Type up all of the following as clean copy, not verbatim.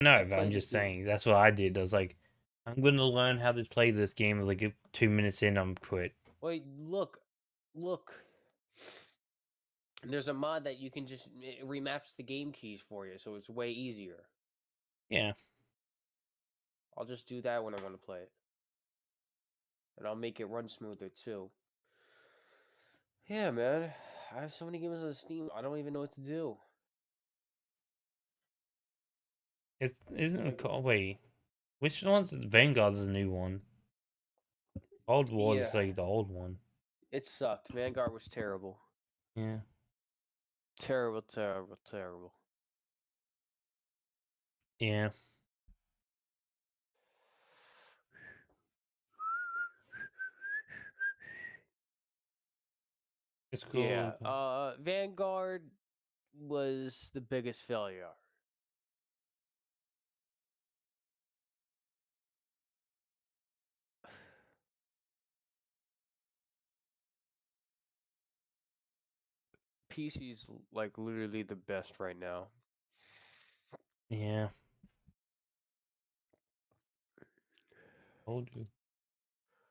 No, I but I'm played the just game. saying that's what I did. I was like, I'm gonna learn how to play this game. Like 2 minutes in, I'm quit. Wait, look. There's a mod that you can just it remaps the game keys for you, so it's way easier. Yeah, I'll just do that when I want to play it, and I'll make it run smoother too. Yeah, man. I have so many games on Steam. I don't even know what to do. it isn't it Like, called. Wait, which one's Vanguard's the new one? Old Wars yeah, is like the old one. it sucked. Vanguard was terrible. Yeah, Terrible, terrible, terrible. yeah, it's Yeah, called. Vanguard was the biggest failure. PC's like literally the best right now. Yeah, told you.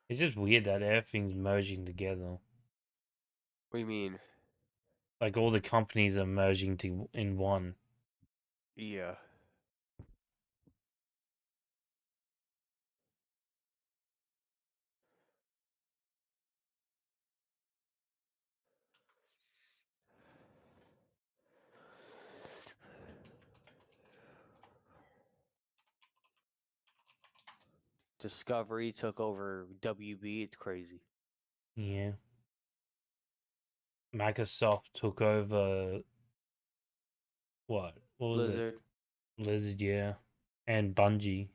It's just weird that everything's merging together. What do you mean? Like all the companies are merging to in one. Yeah. Discovery took over WB. It's crazy. Yeah, Microsoft took over what? What was it? Blizzard. Blizzard, yeah, and Bungie,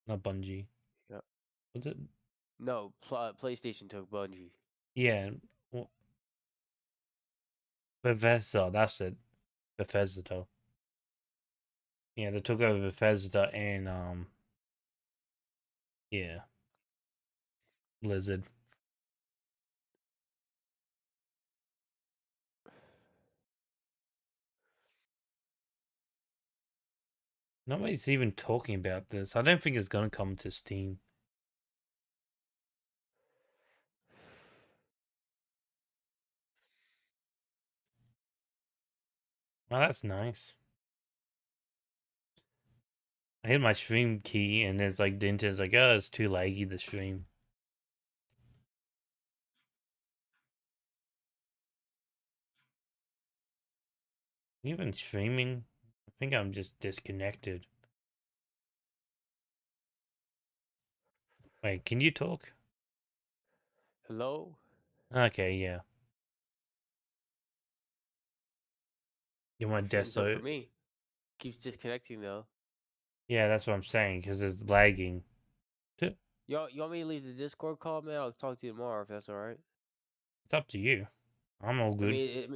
not Bungie. Yeah. Was it? No, PlayStation took Bungie. Yeah, well, Bethesda. That's it. Bethesda. Yeah, they took over Bethesda and yeah, Blizzard. Nobody's even talking about this. I don't think it's gonna come to Steam. Oh, that's nice. I hit my stream key and it's like the internet's like, oh, it's too laggy the stream. Even streaming, I think I'm just disconnected. Wait, can you talk? Hello? Okay, yeah. You want You can talk for deso? me. Keeps disconnecting though. Yeah, that's what I'm saying because it's lagging. It's You want me to leave the Discord call, man? I'll talk to you tomorrow if that's all right. up to you. I'm all good.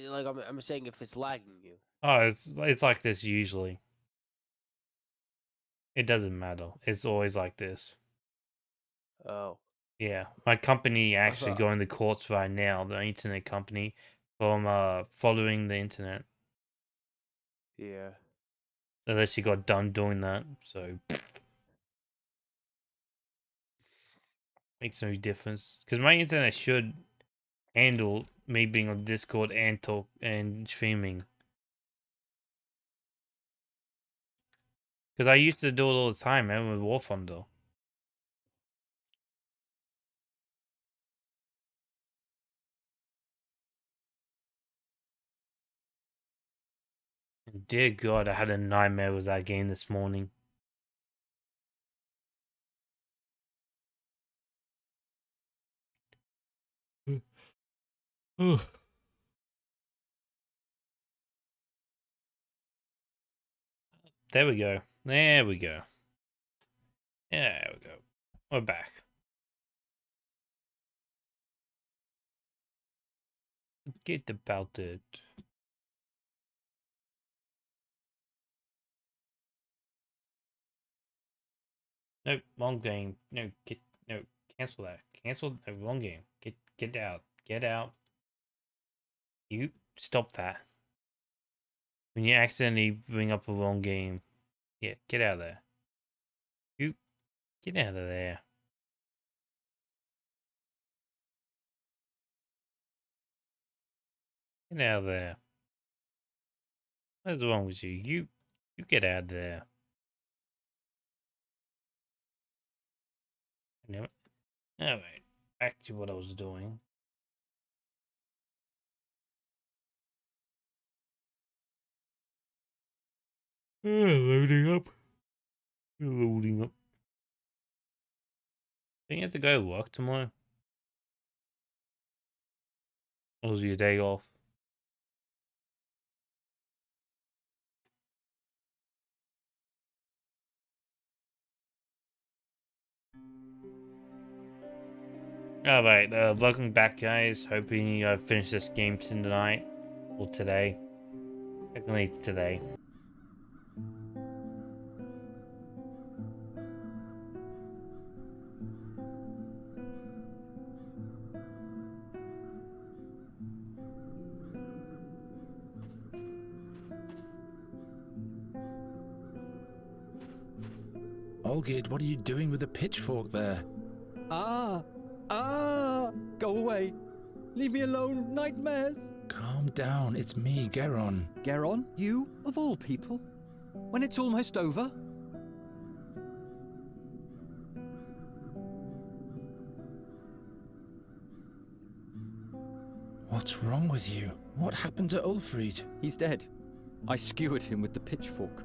Like I'm saying if it's lagging you. Oh, it's like this usually. It doesn't matter. It's always like this. Oh, Yeah, my company I actually thought. going to courts right now. The internet company from following the internet. Yeah. Unless she got done doing that, so makes no difference. Because my internet should handle me being on Discord and talk and streaming. Because I used to do it all the time, man, with War Thunder. And dear God, I had a nightmare with that game this morning. There we go. There we go. There we go. We're back. Get about it. No, wrong game. No, get no. Cancel that. Cancel the wrong game. Get out. Get out. You stop that. When you accidentally bring up a wrong game. Yeah, get out of there. You get out of there. Get out of there. What's wrong with you? You get out of there. No. Alright. Back to what I was doing. Loading up. Loading up. Don't you have to go to work tomorrow? Or was your day off? Alright, welcome back, guys. Hoping you finish this game tonight. Or today. Technically, it's today. Olgid, what are you doing with the pitchfork there? Ah! Go away! Leave me alone, nightmares! Calm down, it's me, Geron. Geron, you, of all people? When it's almost over? What's wrong with you? What happened to Ulfried? He's dead. I skewered him with the pitchfork.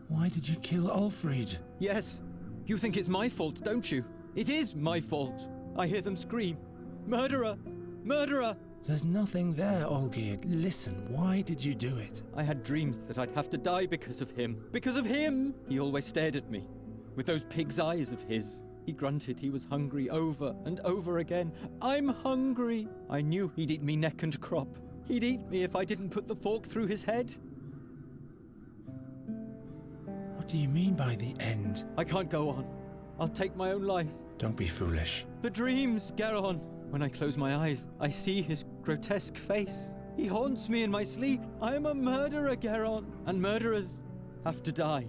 Why did you kill Ulfried? Yes, you think it's my fault, don't you? It is my fault. I hear them scream. Murderer! Murderer! There's nothing there, Olgid. Listen, why did you do it? I had dreams that I'd have to die because of him. Because of him! He always stared at me, with those pig's eyes of his. He grunted he was hungry over and over again. I'm hungry! I knew he'd eat me neck and crop. He'd eat me if I didn't put the fork through his head. What do you mean by the end? I can't go on. I'll take my own life. Don't be foolish. The dreams, Geron. When I close my eyes, I see his grotesque face. He haunts me in my sleep. I am a murderer, Geron. And murderers have to die.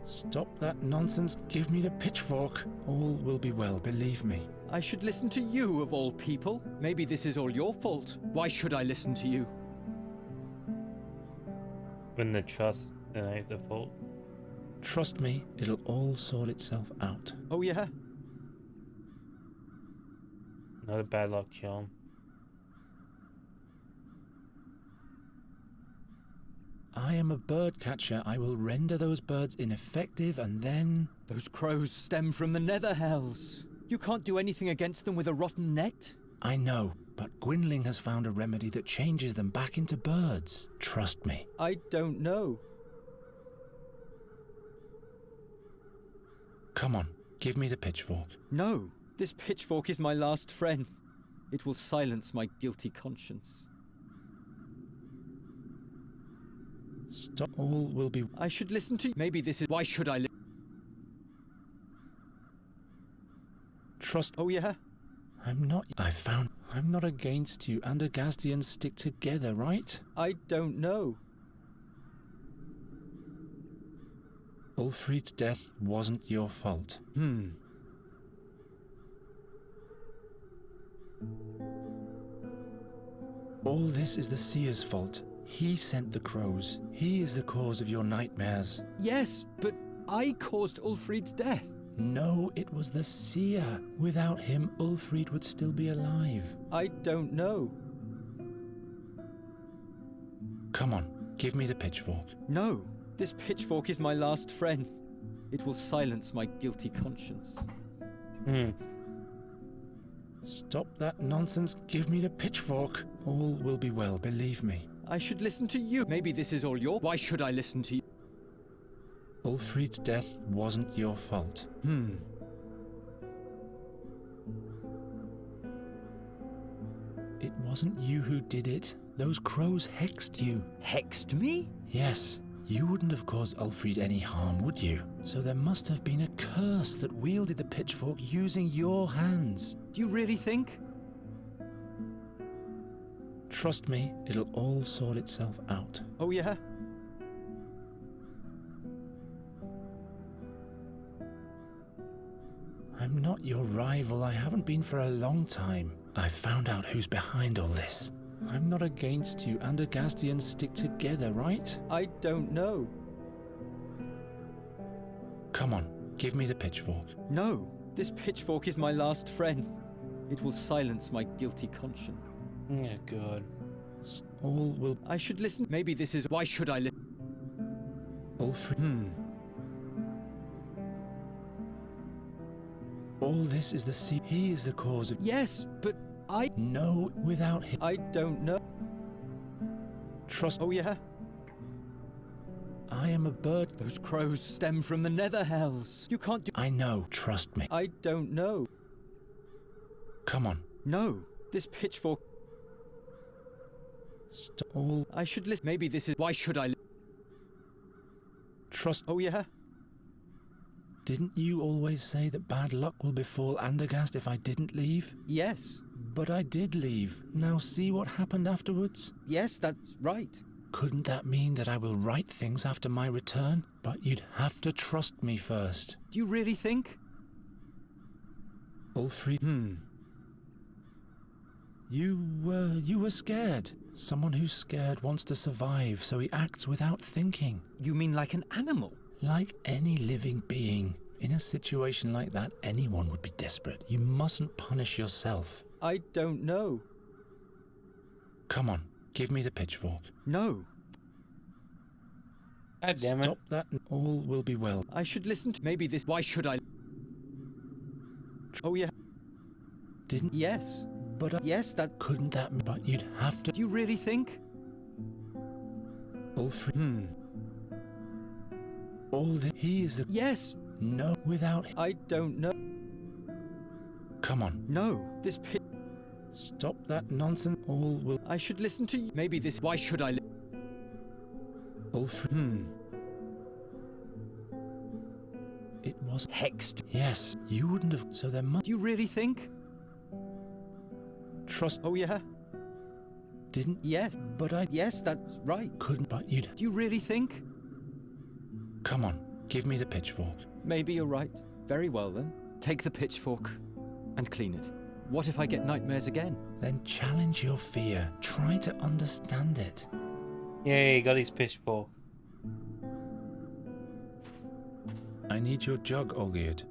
Stop that nonsense. Give me the pitchfork. All will be well, believe me. I should listen to you, of all people. Maybe this is all your fault. Why should I listen to you? When the trust ain't the fault. Trust me, it'll all sort itself out. Oh, yeah? Not a bad luck charm. I am a bird catcher. I will render those birds ineffective and then... Those crows stem from the nether hells. You can't do anything against them with a rotten net? I know, but Gwynling has found a remedy that changes them back into birds. Trust me. I don't know. Come on, give me the pitchfork. No, this pitchfork is my last friend. It will silence my guilty conscience. Stop. All will be... I should listen to you. Maybe this is... Why should I listen? Trust... Oh, yeah? I'm not against you, and Agastians stick together, right? I don't know. Ulfried's death wasn't your fault. All this is the seer's fault. He sent the crows. He is the cause of your nightmares. Yes, but I caused Ulfried's death. No, it was the seer. Without him, Ulfried would still be alive. I don't know. Come on, give me the pitchfork. No, this pitchfork is my last friend. It will silence my guilty conscience. Stop that nonsense. Give me the pitchfork. All will be well, believe me. I should listen to you. Maybe this is all your... Why should I listen to you? Ulfried's death wasn't your fault. It wasn't you who did it. Those crows hexed you. Hexed me? Yes. You wouldn't have caused Ulfried any harm, would you? So there must have been a curse that wielded the pitchfork using your hands. Do you really think? Trust me, it'll all sort itself out. Oh, yeah? I'm not your rival. I haven't been for a long time. I found out who's behind all this. I'm not against you. Andergastians stick together, right? I don't know. Come on, give me the pitchfork. No, this pitchfork is my last friend. It will silence my guilty conscience. Yeah, God. All will... I should listen. Maybe this is... Why should I listen? Ulfrid... All this is the sea. He is the cause of... Yes, but I... No, without him. I don't know. Trust... Oh, yeah? I am a bird. Those crows stem from the nether hells. You can't do... I know, trust me. I don't know. Come on. No, this pitchfork... All... I should listen. Maybe this is... Why should I... Trust... Oh, yeah? Didn't you always say that bad luck will befall Andergast if I didn't leave? Yes. But I did leave. Now see what happened afterwards? Yes, that's right. Couldn't that mean that I will right things after my return? But you'd have to trust me first. Do you really think? Ulfrid... You were scared. Someone who's scared wants to survive, so he acts without thinking. You mean like an animal? Like any living being. In a situation like that, anyone would be desperate. You mustn't punish yourself. I don't know. Come on, give me the pitchfork. No. God damn it. Stop that and all will be well. I should listen to... Maybe this... Why should I... Oh, yeah. Didn't... Yes. But I... Yes, that... Couldn't that... But you'd have to... Do you really think? Ulfrid... All this... He is a... Yes. No, without... I don't know. Come on. No, this pit... Stop that nonsense. All will... I should listen to you. Maybe this... Why should I... Ulfrid... It was... Hexed. Yes, you wouldn't have... So there must... Do you really think? Trust... Oh, yeah? Didn't... Yes. But I... Yes, that's right. Couldn't... But you'd... Do you really think? Come on, give me the pitchfork. Maybe you're right. Very well, then. Take the pitchfork and clean it. What if I get nightmares again? Then challenge your fear. Try to understand it. Yay, got his pitchfork. I need your jug, Olgierd.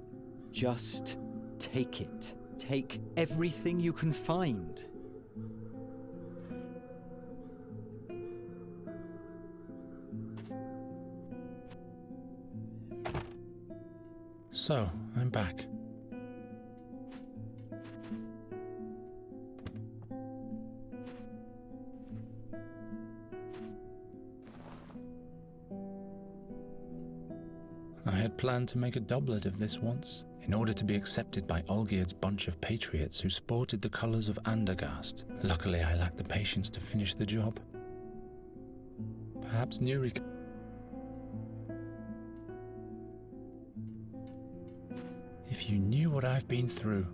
Just take it. Take everything you can find. So, I'm back. I had planned to make a doublet of this once, in order to be accepted by Olgierd's bunch of patriots who sported the colours of Andergast. Luckily, I lacked the patience to finish the job. Perhaps Nuri... If you knew what I've been through...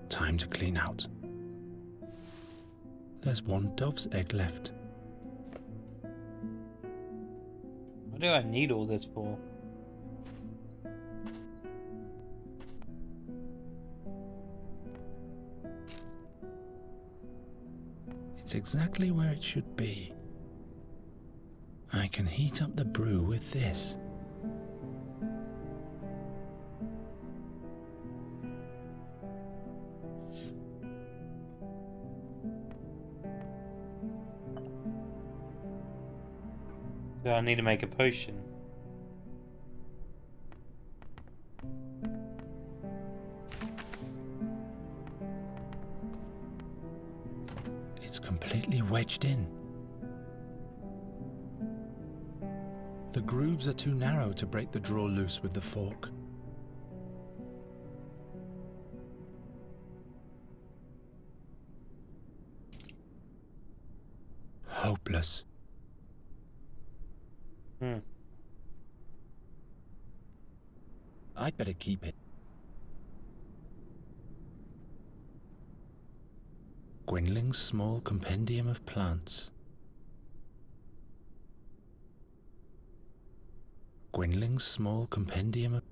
Time to clean out. There's one dove's egg left. What do I need all this for? It's exactly where it should be. I can heat up the brew with this. So I need to make a potion. It's completely wedged in. The grooves are too narrow to break the drawer loose with the fork. Hopeless. I'd better keep it. Gwynling's small compendium of plants. Gwynling's small compendium of...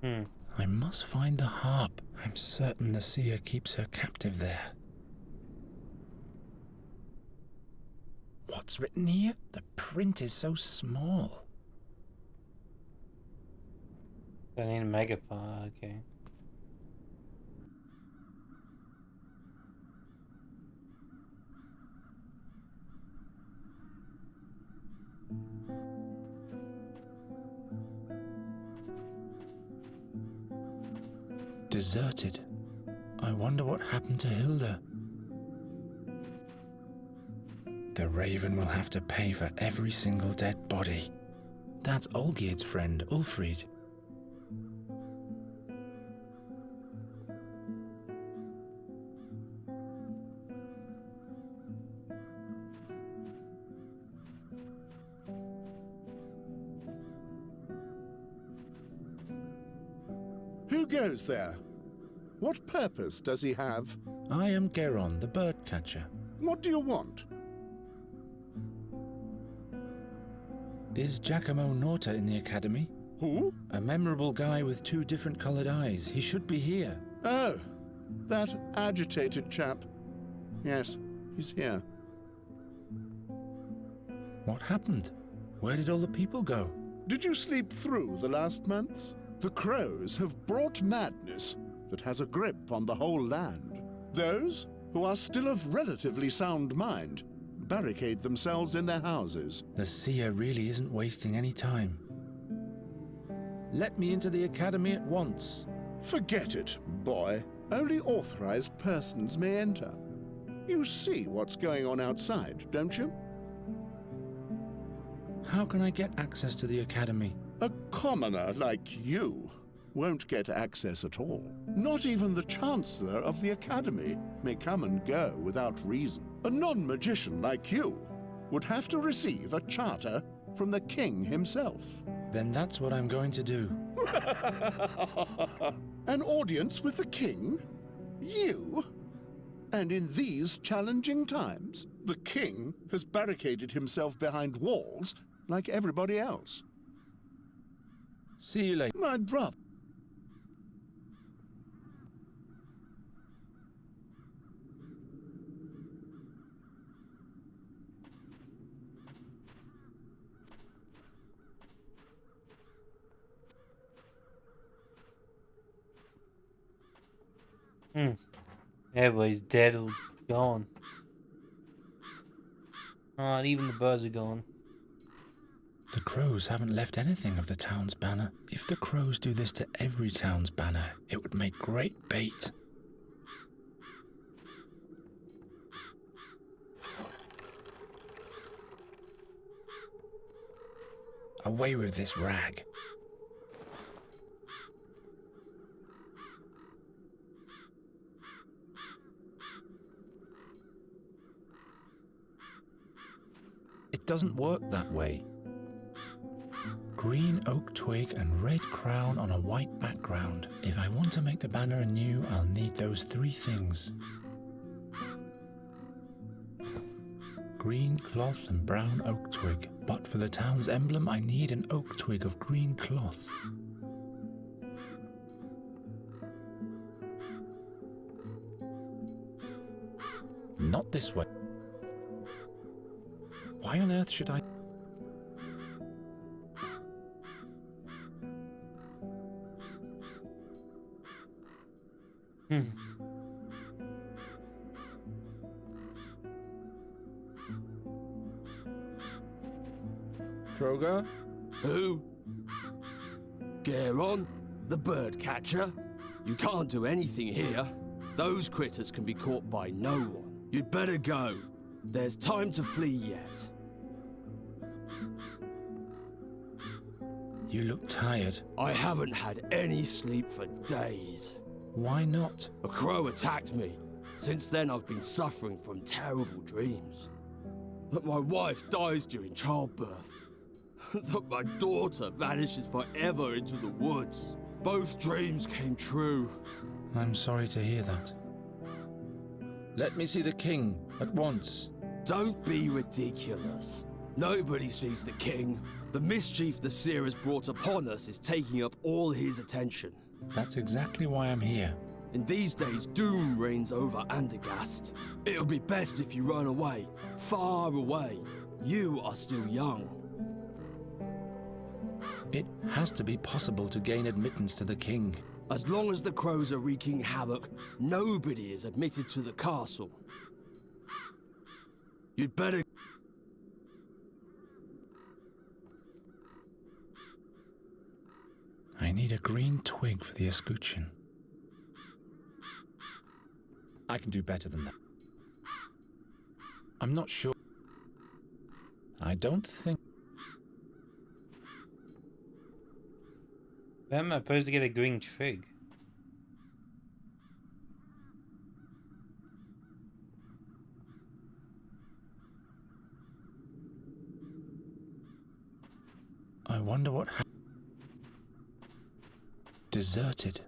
I must find the harp. I'm certain the seer keeps her captive there. What's written here? The print is so small. I need a magpie, okay. Deserted. I wonder what happened to Hilda. The Raven will have to pay for every single dead body. That's Olgierd's friend, Ulfried. Who goes there? What purpose does he have? I am Geron, the bird catcher. What do you want? Is Giacomo Norta in the academy? Who? A memorable guy with 2 different colored eyes. He should be here. Oh, that agitated chap. Yes, he's here. What happened? Where did all the people go? Did you sleep through the last months? The crows have brought madness that has a grip on the whole land. Those who are still of relatively sound mind barricade themselves in their houses. The seer really isn't wasting any time. Let me into the academy at once. Forget it, boy. Only authorized persons may enter. You see what's going on outside, don't you? How can I get access to the academy? A commoner like you won't get access at all. Not even the Chancellor of the Academy may come and go without reason. A non-magician like you would have to receive a charter from the King himself. Then that's what I'm going to do. An audience with the King? You? And in these challenging times, the King has barricaded himself behind walls like everybody else. See you later. My brother. Everybody's dead or gone. And even the birds are gone. The crows haven't left anything of the town's banner. If the crows do this to every town's banner, it would make great bait. Away with this rag. It doesn't work that way. Green oak twig and red crown on a white background. If I want to make the banner anew, I'll need those 3 things. Green cloth and brown oak twig. But for the town's emblem, I need an oak twig of green cloth. Not this way. Why on earth should I... Kroger? Who? Geron, the bird catcher? You can't do anything here. Those critters can be caught by no one. You'd better go. There's time to flee yet. You look tired. I haven't had any sleep for days. Why not? A crow attacked me. Since then I've been suffering from terrible dreams. that my wife dies during childbirth, that my daughter vanishes forever into the woods. Both dreams came true. I'm sorry to hear that. Let me see the king at once. Don't be ridiculous. Nobody sees the king. The mischief the seer has brought upon us is taking up all his attention. That's exactly why I'm here. In these days, doom reigns over Andergast. It'll be best if you run away, far away. You are still young. It has to be possible to gain admittance to the king. As long as the crows are wreaking havoc, nobody is admitted to the castle. You'd better... I need a green twig for the escutcheon. I can do better than that. I'm not sure. I don't think... Where am I supposed to get a green twig? I wonder what happened. Deserted.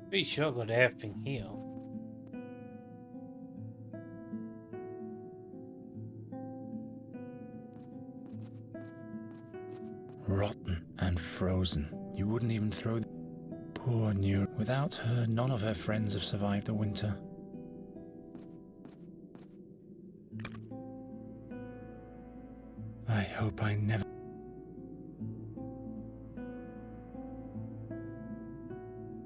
Pretty sure I got everything here. Rotten and frozen. You wouldn't even throw... Poor New. Without her, none of her friends have survived the winter. I hope I never...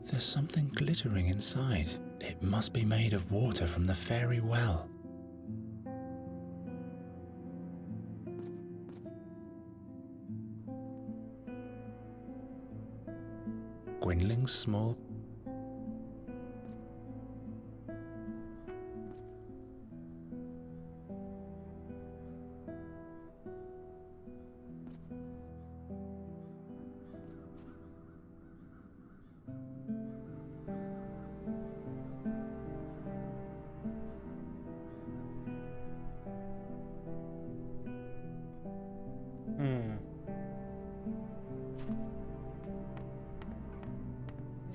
There's something glittering inside. It must be made of water from the fairy well. Gwynling's small...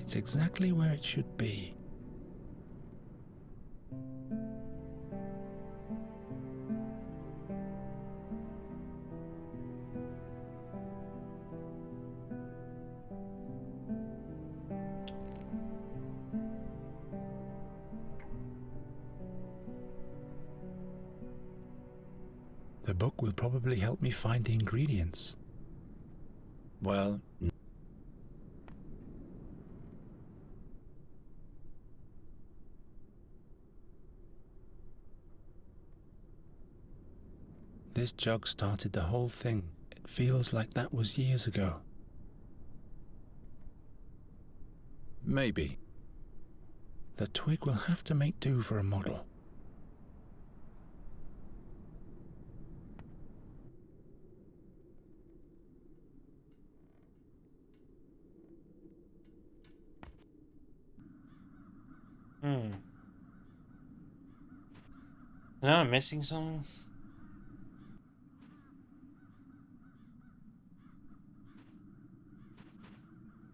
It's exactly where it should be. The book will probably help me find the ingredients. Well... This jug started the whole thing. It feels like that was years ago. Maybe. The twig will have to make do for a model. Now I'm missing something.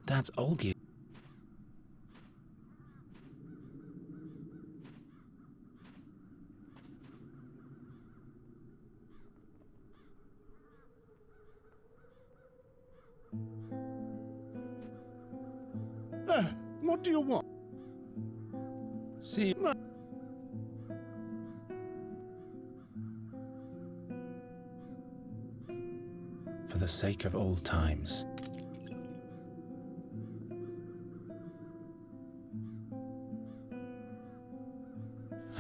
That's Olgi. What do you want? See... For the sake of old times.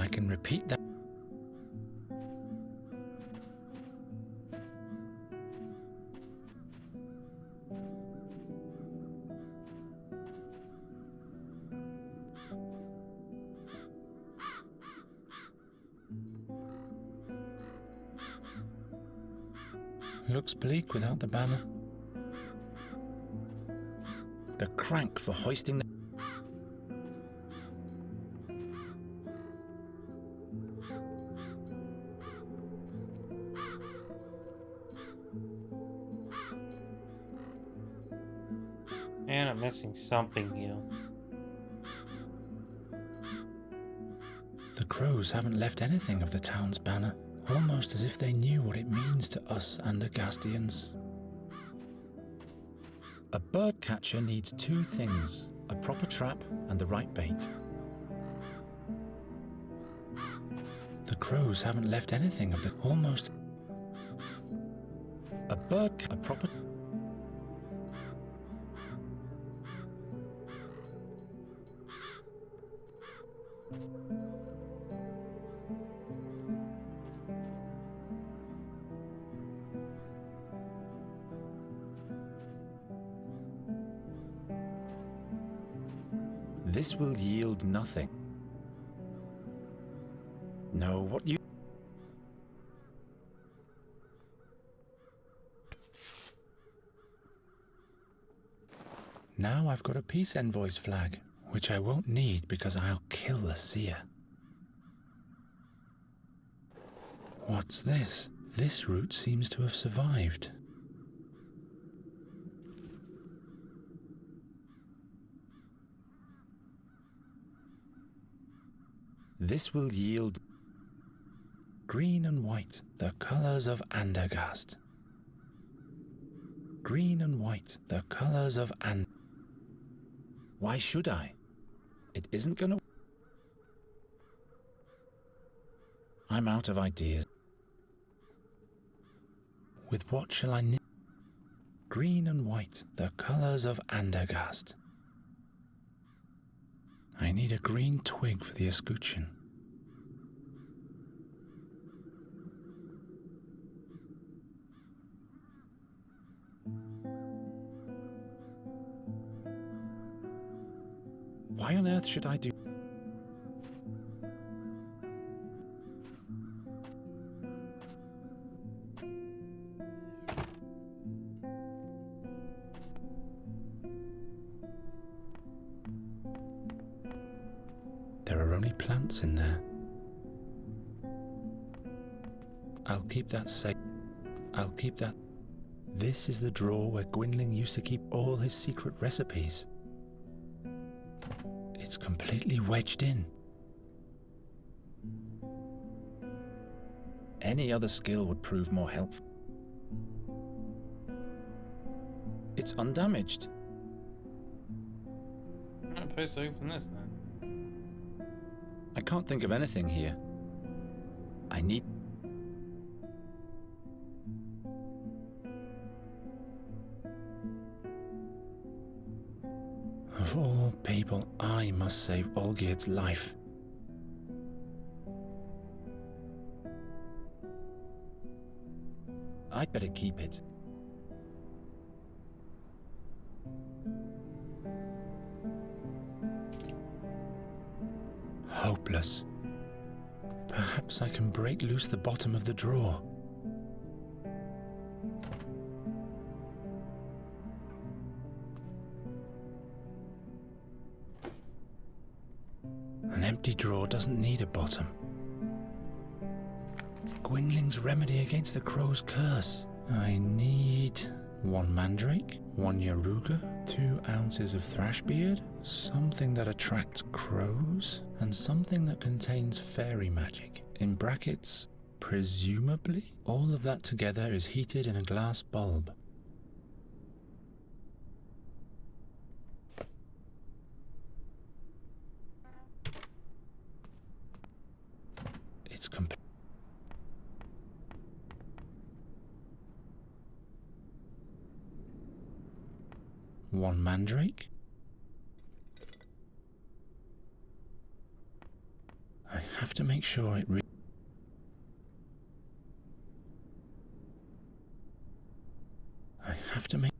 I can repeat that. Looks bleak without the banner. The crank for hoisting the... And I'm missing something here. The crows haven't left anything of the town's banner, almost as if they knew what it means to us Andergastians. A bird catcher needs two things, a proper trap and the right bait. The crows haven't left anything of the... almost... a proper... This will yield nothing. No, what you... Now I've got a peace envoy's flag, which I won't need because I'll kill the seer. What's this? This route seems to have survived. This will yield green and white, the colors of Andergast. Green and white, the colors of Why should I? It isn't gonna... I'm out of ideas. With what shall I knit? Green and white, the colors of Andergast. I need a green twig for the escutcheon. Why on earth should I do... There are only plants in there. I'll keep that safe. I'll keep that... This is the drawer where Gwynling used to keep all his secret recipes. It's completely wedged in. Any other skill would prove more helpful. It's undamaged. I'm supposed to open this then. I can't think of anything here. I need... Of all people, I must save Olgierd's life. I'd better keep it. Hopeless. Perhaps I can break loose the bottom of the drawer. An empty drawer doesn't need a bottom. Gwynling's remedy against the crow's curse. I need 1 mandrake, 1 yaruga, 2 ounces of thrashbeard, something that attracts crows, and something that contains fairy magic. In brackets, presumably, all of that together is heated in a glass bulb. It's complete. 1 mandrake. I have to make sure it I have to make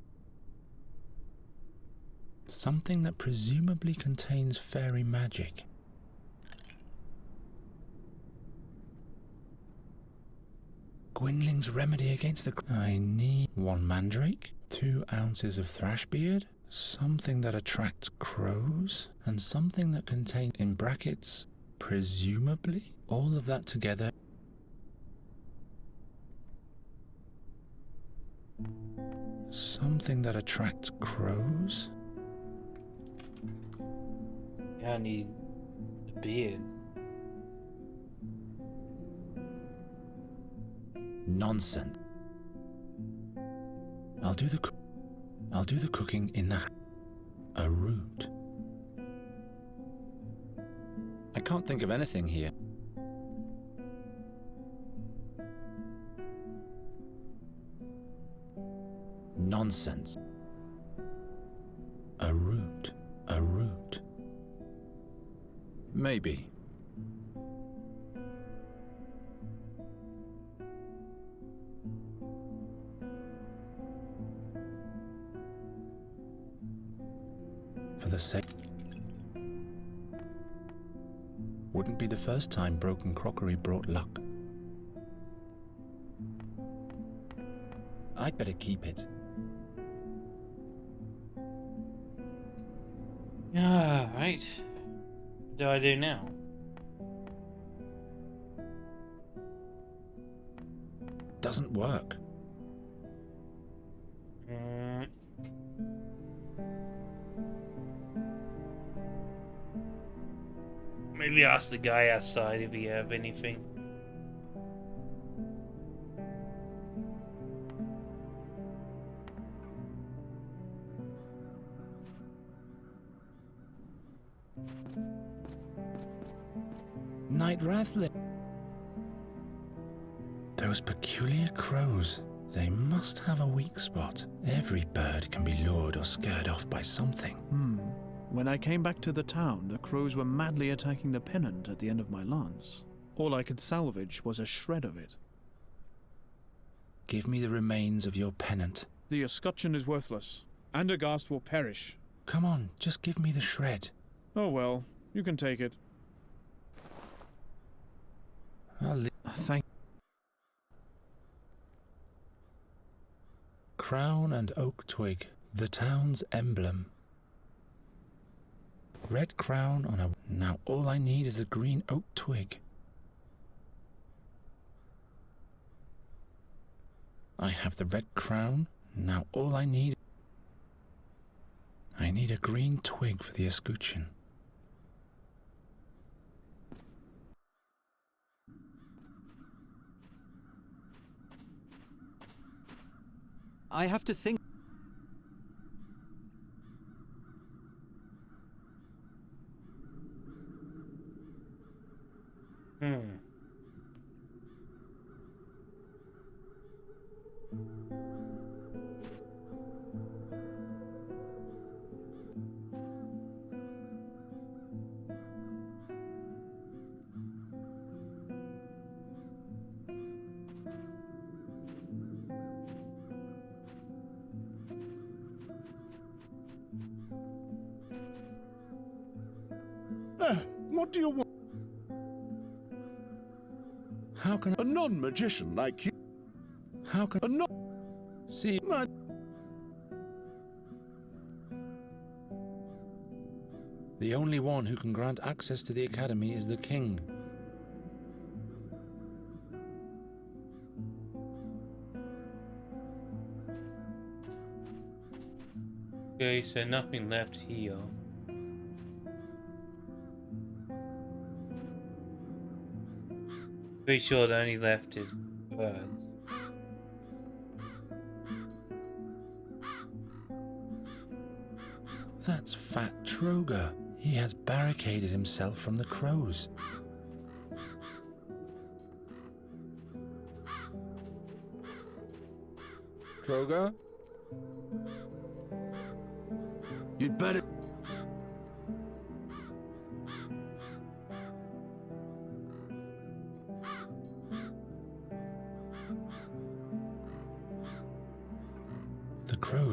something that presumably contains fairy magic. Gwynling's remedy against the... I need 1 mandrake, 2 ounces of thrashbeard, something that attracts crows, and something that contains, in brackets, presumably, all of that together. Something that attracts crows? I need a beard. Nonsense. I'll do the cooking in a root. I can't think of anything here. Nonsense. A root. Maybe. For the sake... Wouldn't be the first time broken crockery brought luck. I'd better keep it. Right. What do I do now? Doesn't work. Maybe ask the guy outside if he have anything. Night Rathling. Those peculiar crows. They must have a weak spot. Every bird can be lured or scared off by something. When I came back to the town, the crows were madly attacking the pennant at the end of my lance. All I could salvage was a shred of it. Give me the remains of your pennant. The escutcheon is worthless. Andergast will perish. Come on, just give me the shred. Oh well, you can take it. Thank. Crown and oak twig, the town's emblem. Red crown on a... Now all I need is a green oak twig. I have the red crown. Now all I need... I need a green twig for the escutcheon. I have to think. What do you want? How can A non-magician like you? How can... A non... See... My... The only one who can grant access to the academy is the king. Okay, so nothing left here. Pretty sure the only left is birds. That's Fat Troger. He has barricaded himself from the crows. Troger? You'd better...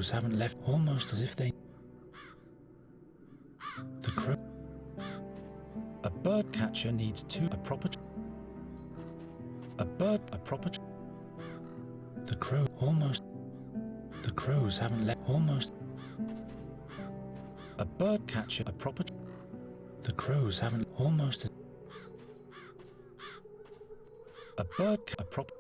crows haven't left, almost as if they... The crow... A bird catcher needs a proper... A proper... The crow, almost... The crows haven't left, almost... A bird catcher, a proper... The crows haven't, almost... A bird, a proper...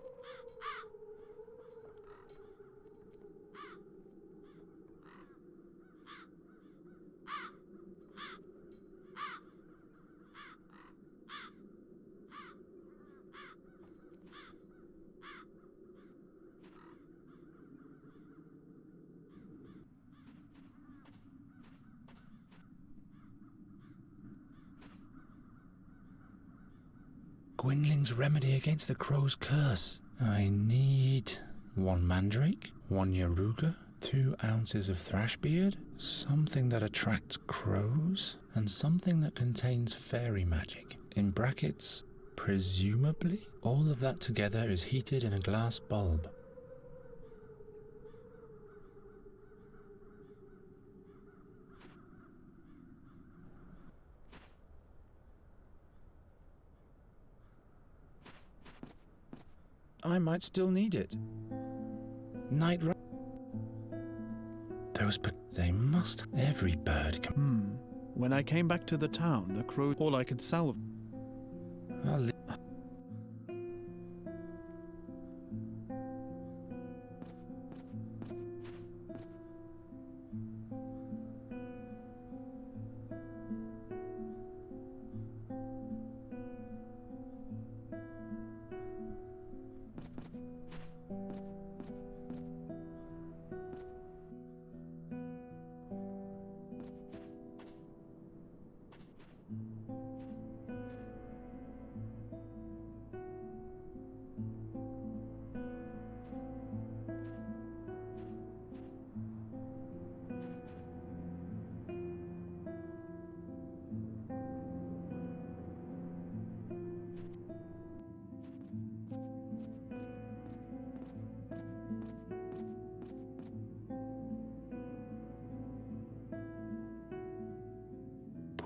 Gwynling's remedy against the crow's curse. I need 1 mandrake, 1 yaruga, 2 ounces of thrashbeard, something that attracts crows, and something that contains fairy magic. In brackets, presumably, all of that together is heated in a glass bulb. I might still need it. Night ra- Those they must. Every bird can. When I came back to the town, the crow... All I could salvage...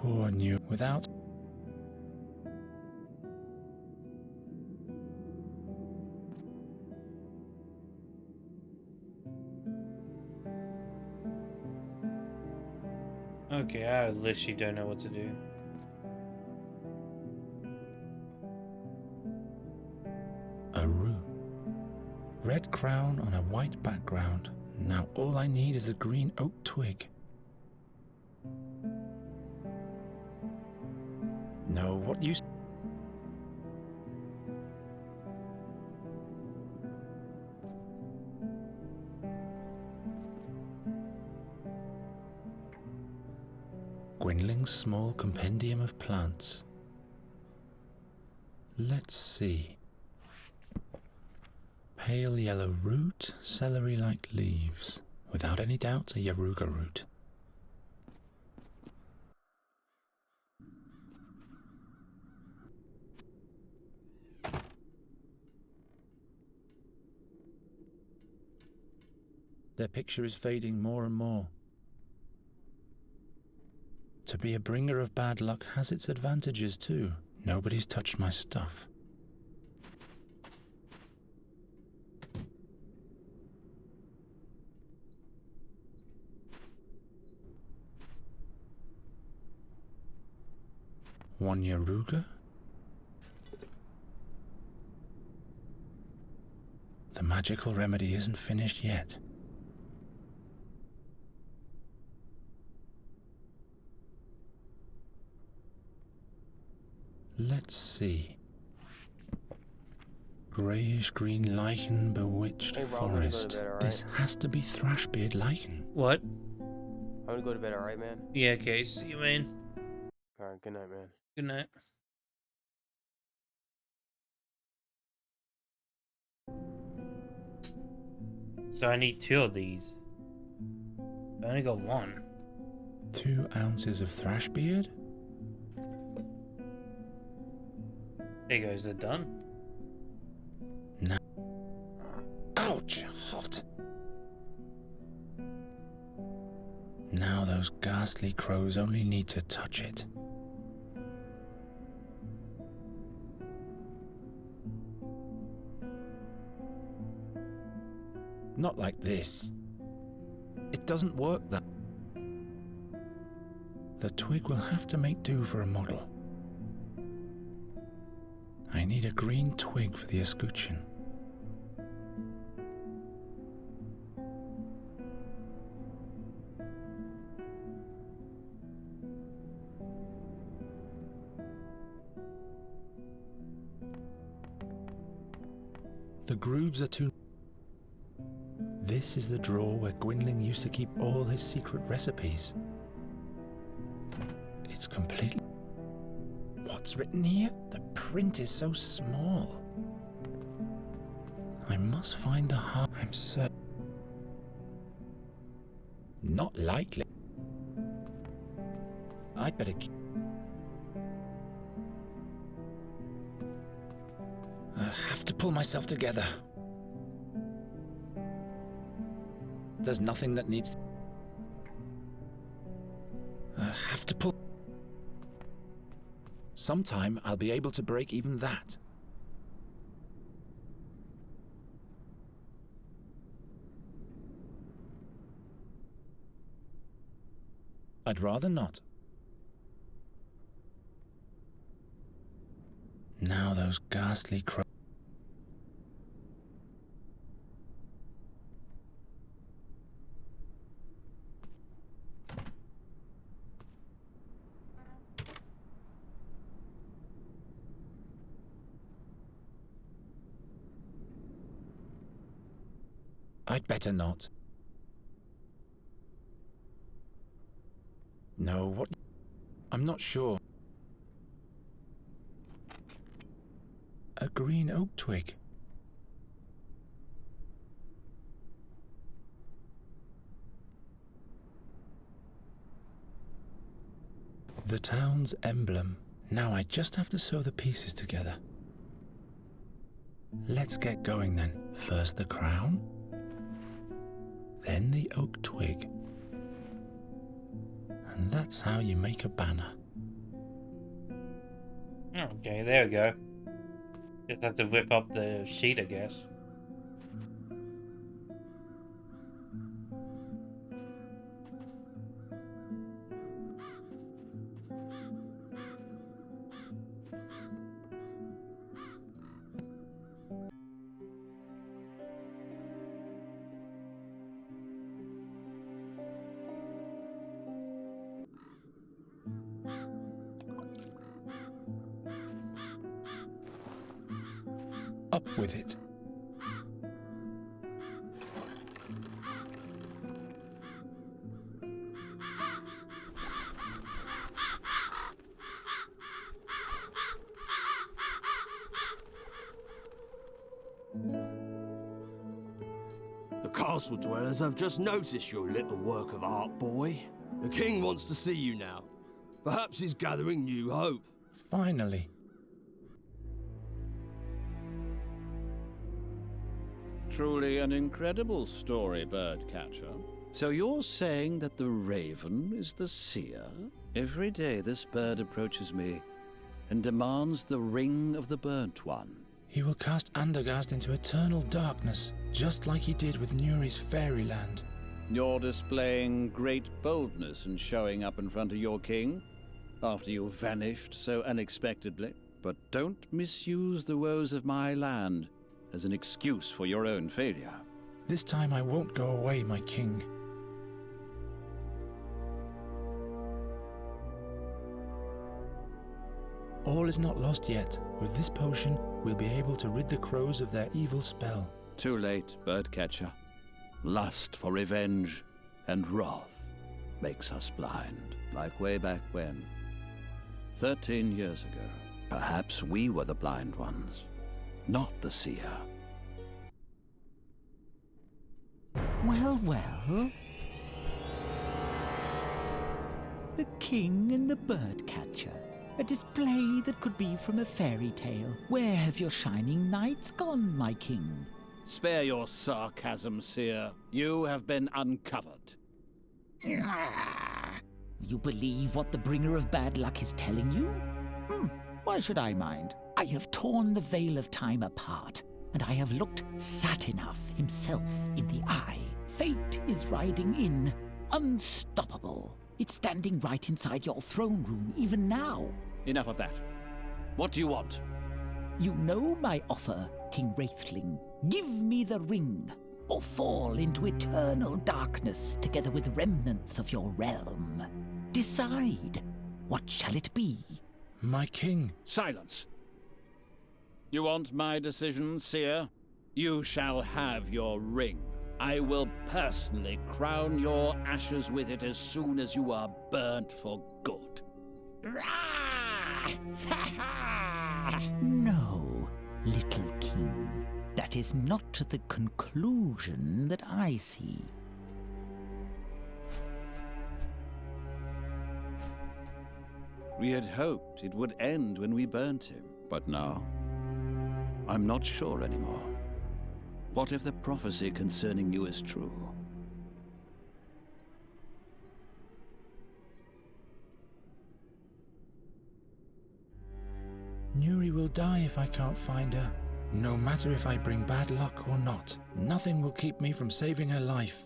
Poor new without. Okay, I literally don't know what to do. A rue. Red crown on a white background. Now all I need is a green oak twig. No, what you... Gwynling's small compendium of plants. Let's see. Pale yellow root, celery-like leaves. Without any doubt, a yaruga root. Their picture is fading more and more. To be a bringer of bad luck has its advantages too. Nobody's touched my stuff. One yaruga. The magical remedy isn't finished yet. Let's see. Greyish-green lichen bewitched Hey, Rob, I'm gonna go to forest. bed, alright? This has to be thrashbeard lichen. What? I'm gonna go to bed, alright, man? Yeah, okay, see you, man. Alright, good night, man. Good night. So I need 2 of these. I only got 1. 2 ounces of thrashbeard. There you go, is it done? Now. Ouch! Hot. Now those ghastly crows only need to touch it. Not like this. It doesn't work that. The twig will have to make do for a model. I need a green twig for the escutcheon. The grooves are too... This is the drawer where Gwynling used to keep all his secret recipes. It's completely... What's written here? The print is so small. I must find the heart. I'm certain. Not likely. I'd better keep... I have to pull myself together. There's nothing that needs... I have to pull... Sometime I'll be able to break even that. I'd rather not. Now those ghastly crows. I'd better not. No, what? I'm not sure. A green oak twig. The town's emblem. Now I just have to sew the pieces together. Let's get going then. First the crown, then the oak twig. And that's how you make a banner. Okay, there we go. Just have to whip up the sheet, I guess. Up with it. The castle dwellers have just noticed your little work of art, boy. The king wants to see you now. Perhaps he's gathering new hope. Finally. Truly an incredible story, Birdcatcher. So you're saying that the raven is the seer? Every day this bird approaches me and demands the ring of the burnt one. He will cast Andergast into eternal darkness, just like he did with Nuri's fairyland. You're displaying great boldness in showing up in front of your king after you vanished so unexpectedly. But don't misuse the woes of my land as an excuse for your own failure. This time I won't go away, my king. All is not lost yet. With this potion, we'll be able to rid the crows of their evil spell. Too late, Birdcatcher. Lust for revenge and wrath makes us blind, like way back when. 13 years ago, perhaps we were the blind ones, not the seer. Well, well. The king and the birdcatcher. A display that could be from a fairy tale. Where have your shining knights gone, my king? Spare your sarcasm, seer. You have been uncovered. You believe what the bringer of bad luck is telling you? Why should I mind? I have torn the veil of time apart, and I have looked Satinav himself in the eye. Fate is riding in, unstoppable. It's standing right inside your throne room, even now. Enough of that. What do you want? You know my offer, King Wraithling. Give me the ring, or fall into eternal darkness together with remnants of your realm. Decide. What shall it be? My king. Silence! You want my decision, seer? You shall have your ring. I will personally crown your ashes with it as soon as you are burnt for good. No, little king. That is not the conclusion that I see. We had hoped it would end when we burnt him, but now I'm not sure anymore. What if the prophecy concerning you is true? Nuri will die if I can't find her. No matter if I bring bad luck or not, nothing will keep me from saving her life.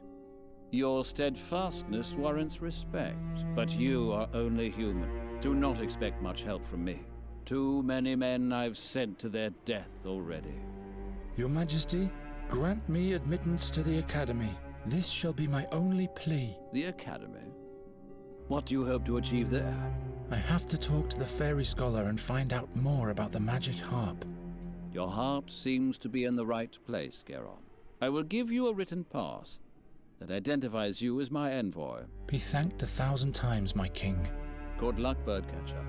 Your steadfastness warrants respect, but you are only human. Do not expect much help from me. Too many men I've sent to their death already. Your Majesty, grant me admittance to the Academy. This shall be my only plea. The Academy? What do you hope to achieve there? I have to talk to the fairy scholar and find out more about the magic harp. Your heart seems to be in the right place, Geron. I will give you a written pass that identifies you as my envoy. Be thanked 1,000 times, my king. Good luck, Birdcatcher.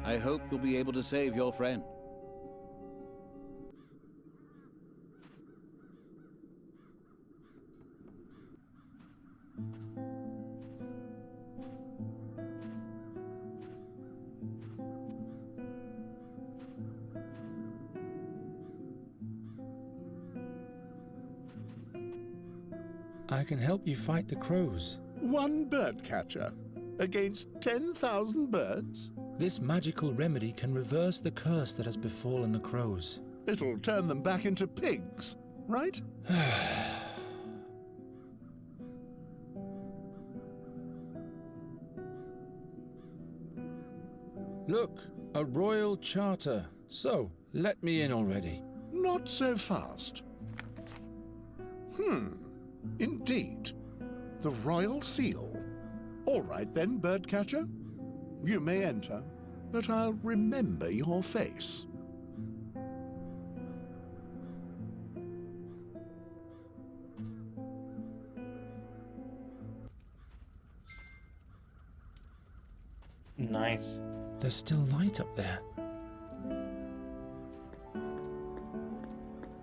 I hope you'll be able to save your friend. I can help you fight the crows. One bird catcher against 10,000 birds? This magical remedy can reverse the curse that has befallen the crows. It'll turn them back into pigs, right? Look, a royal charter. So, let me in already. Not so fast. Indeed. The royal seal. All right then, birdcatcher. You may enter, but I'll remember your face. Nice. There's still light up there.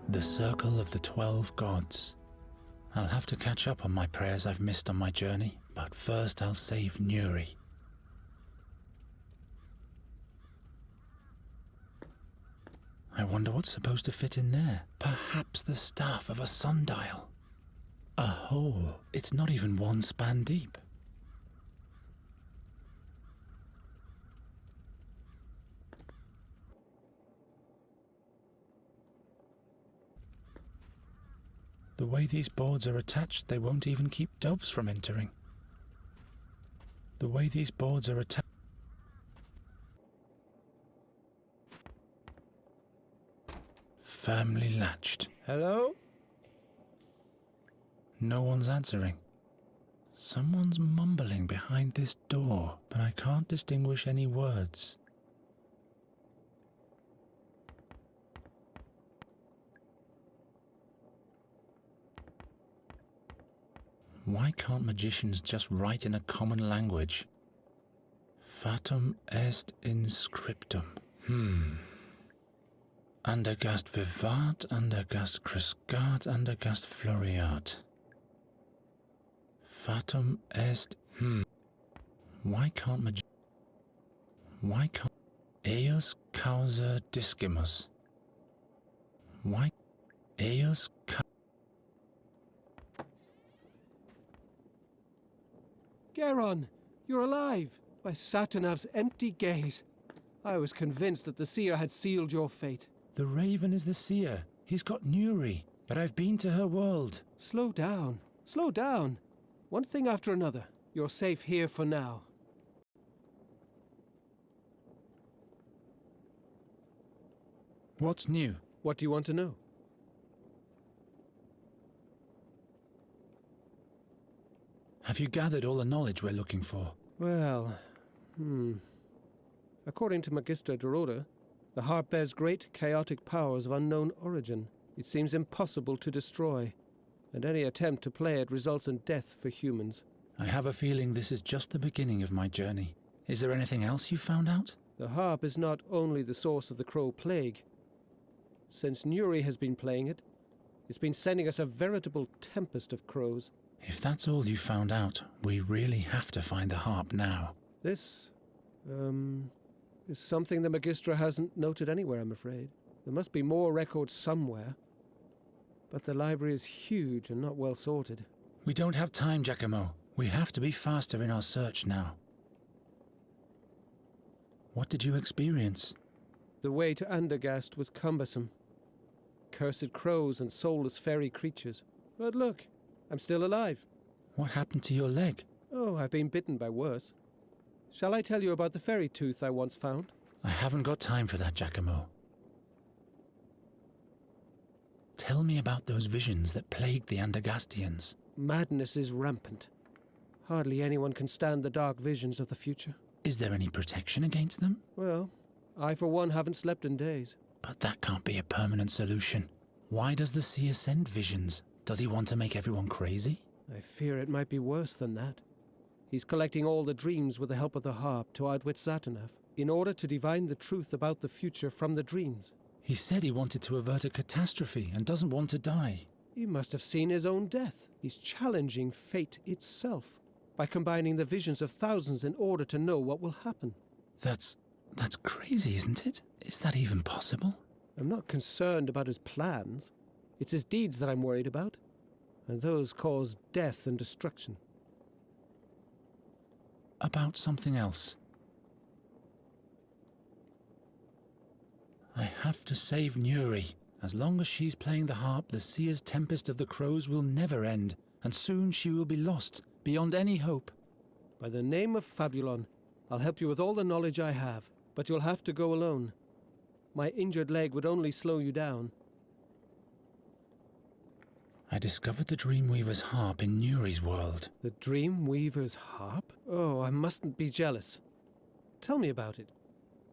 The Circle of the 12 Gods. I'll have to catch up on my prayers I've missed on my journey, but first I'll save Nuri. I wonder what's supposed to fit in there. Perhaps the staff of a sundial. A hole. It's not even one span deep. The way these boards are attached, they won't even keep doves from entering. The way these boards are attached... Firmly latched. Hello? No one's answering. Someone's mumbling behind this door, but I can't distinguish any words. Why can't magicians just write in a common language? Fatum est in scriptum. Andergast vivat, andergast crescat, andergast floriat. Fatum est... Why can't Eos causa discimus. Why... Eos Geron, you're alive! By Satinav's empty gaze. I was convinced that the seer had sealed your fate. The Raven is the seer. He's got Nuri, but I've been to her world. Slow down. Slow down. One thing after another. You're safe here for now. What's new? What do you want to know? Have you gathered all the knowledge we're looking for? Well, According to Magister Dorota, the harp bears great chaotic powers of unknown origin. It seems impossible to destroy, and any attempt to play it results in death for humans. I have a feeling this is just the beginning of my journey. Is there anything else you found out? The harp is not only the source of the Crow Plague. Since Nuri has been playing it, it's been sending us a veritable tempest of crows. If that's all you found out, we really have to find the harp now. This, is something the Magistra hasn't noted anywhere, I'm afraid. There must be more records somewhere. But the library is huge and not well sorted. We don't have time, Giacomo. We have to be faster in our search now. What did you experience? The way to Andergast was cumbersome. Cursed crows and soulless fairy creatures. But look, I'm still alive. What happened to your leg? Oh, I've been bitten by worse. Shall I tell you about the fairy tooth I once found? I haven't got time for that, Giacomo. Tell me about those visions that plagued the Andergastians. Madness is rampant. Hardly anyone can stand the dark visions of the future. Is there any protection against them? Well, I for one haven't slept in days. But that can't be a permanent solution. Why does the seer send visions? Does he want to make everyone crazy? I fear it might be worse than that. He's collecting all the dreams with the help of the harp to outwit Satinav, in order to divine the truth about the future from the dreams. He said he wanted to avert a catastrophe and doesn't want to die. He must have seen his own death. He's challenging fate itself by combining the visions of thousands in order to know what will happen. That's crazy, isn't it? Is that even possible? I'm not concerned about his plans. It's his deeds that I'm worried about, and those cause death and destruction. About something else. I have to save Nuri. As long as she's playing the harp, the seer's tempest of the crows will never end, and soon she will be lost, beyond any hope. By the name of Fabulon, I'll help you with all the knowledge I have, but you'll have to go alone. My injured leg would only slow you down. I discovered the Dreamweaver's harp in Nuri's world. The Dreamweaver's harp? Oh, I mustn't be jealous. Tell me about it.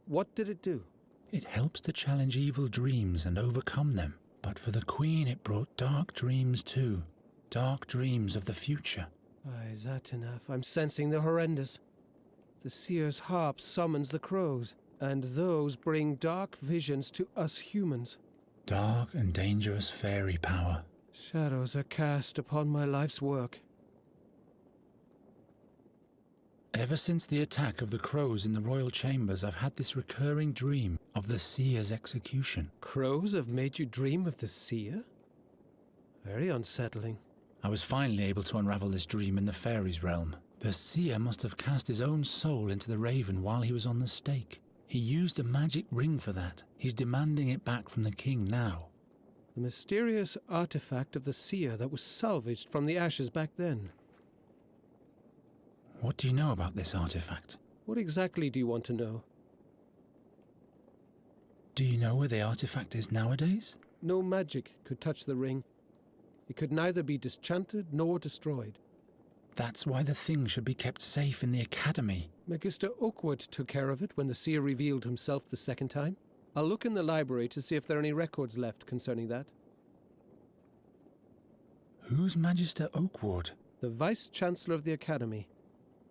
What did it do? It helps to challenge evil dreams and overcome them. But for the Queen it brought dark dreams too. Dark dreams of the future. By Satinav, I'm sensing the horrendous. The seer's harp summons the crows, and those bring dark visions to us humans. Dark and dangerous fairy power. Shadows are cast upon my life's work. Ever since the attack of the crows in the royal chambers, I've had this recurring dream of the seer's execution. Crows have made you dream of the seer? Very unsettling. I was finally able to unravel this dream in the fairies' realm. The seer must have cast his own soul into the raven while he was on the stake. He used a magic ring for that. He's demanding it back from the king now. The mysterious artifact of the seer that was salvaged from the ashes back then. What do you know about this artifact? What exactly do you want to know? Do you know where the artifact is nowadays? No magic could touch the ring. It could neither be disenchanted nor destroyed. That's why the thing should be kept safe in the academy. Magister Oakwood took care of it when the seer revealed himself the second time. I'll look in the library to see if there are any records left concerning that. Who's Magister Oakwood? The Vice-Chancellor of the Academy.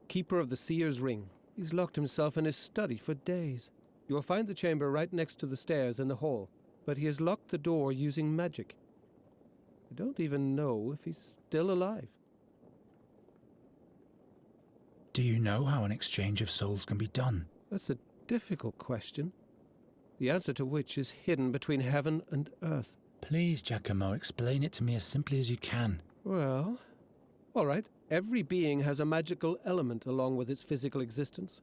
Keeper of the Seer's Ring. He's locked himself in his study for days. You will find the chamber right next to the stairs in the hall, but he has locked the door using magic. I don't even know if he's still alive. Do you know how an exchange of souls can be done? That's a difficult question, the answer to which is hidden between heaven and earth. Please, Giacomo, explain it to me as simply as you can. Well, all right. Every being has a magical element along with its physical existence.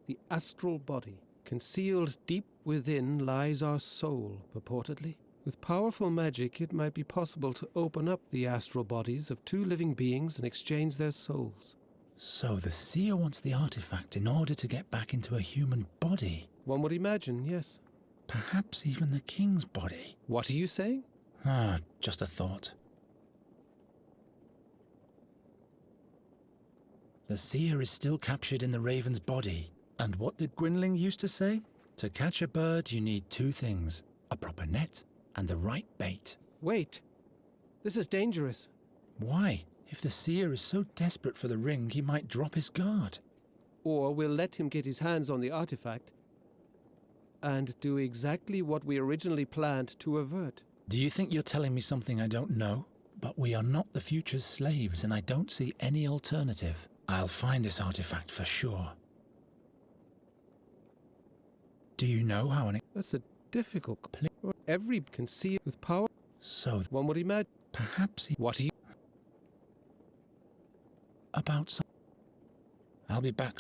The astral body. Concealed deep within lies our soul, purportedly. With powerful magic, it might be possible to open up the astral bodies of two living beings and exchange their souls. So the seer wants the artifact in order to get back into a human body. One would imagine, yes. Perhaps even the king's body. What are you saying? Just a thought. The seer is still captured in the raven's body. And what did Gwynling used to say? To catch a bird, you need two things. A proper net and the right bait. Wait. This is dangerous. Why? If the seer is so desperate for the ring, he might drop his guard. Or we'll let him get his hands on the artifact and do exactly what we originally planned to avert. Do you think you're telling me something I don't know? But we are not the future's slaves, and I don't see any alternative. I'll find this artifact for sure. Do you know how an... That's a difficult... Every can see with power... So... One would imagine... Perhaps he... What are you... About some... I'll be back.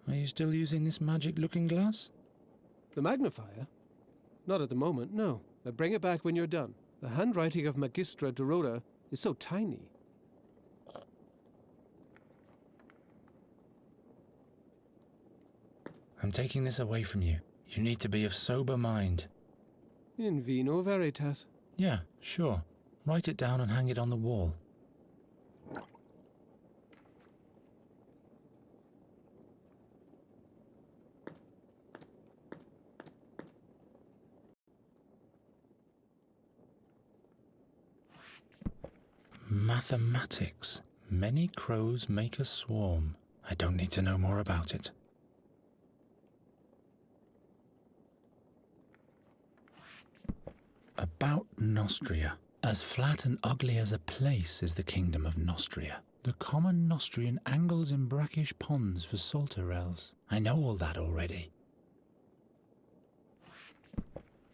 Are you still using this magic looking glass? The magnifier? Not at the moment, no. But bring it back when you're done. The handwriting of Magistra Dorota is so tiny. I'm taking this away from you. You need to be of sober mind. In vino veritas. Yeah, sure. Write it down and hang it on the wall. Mathematics. Many crows make a swarm. I don't need to know more about it. About Nostria. As flat and ugly as a place is the kingdom of Nostria. The common Nostrian angles in brackish ponds for salterelles. I know all that already.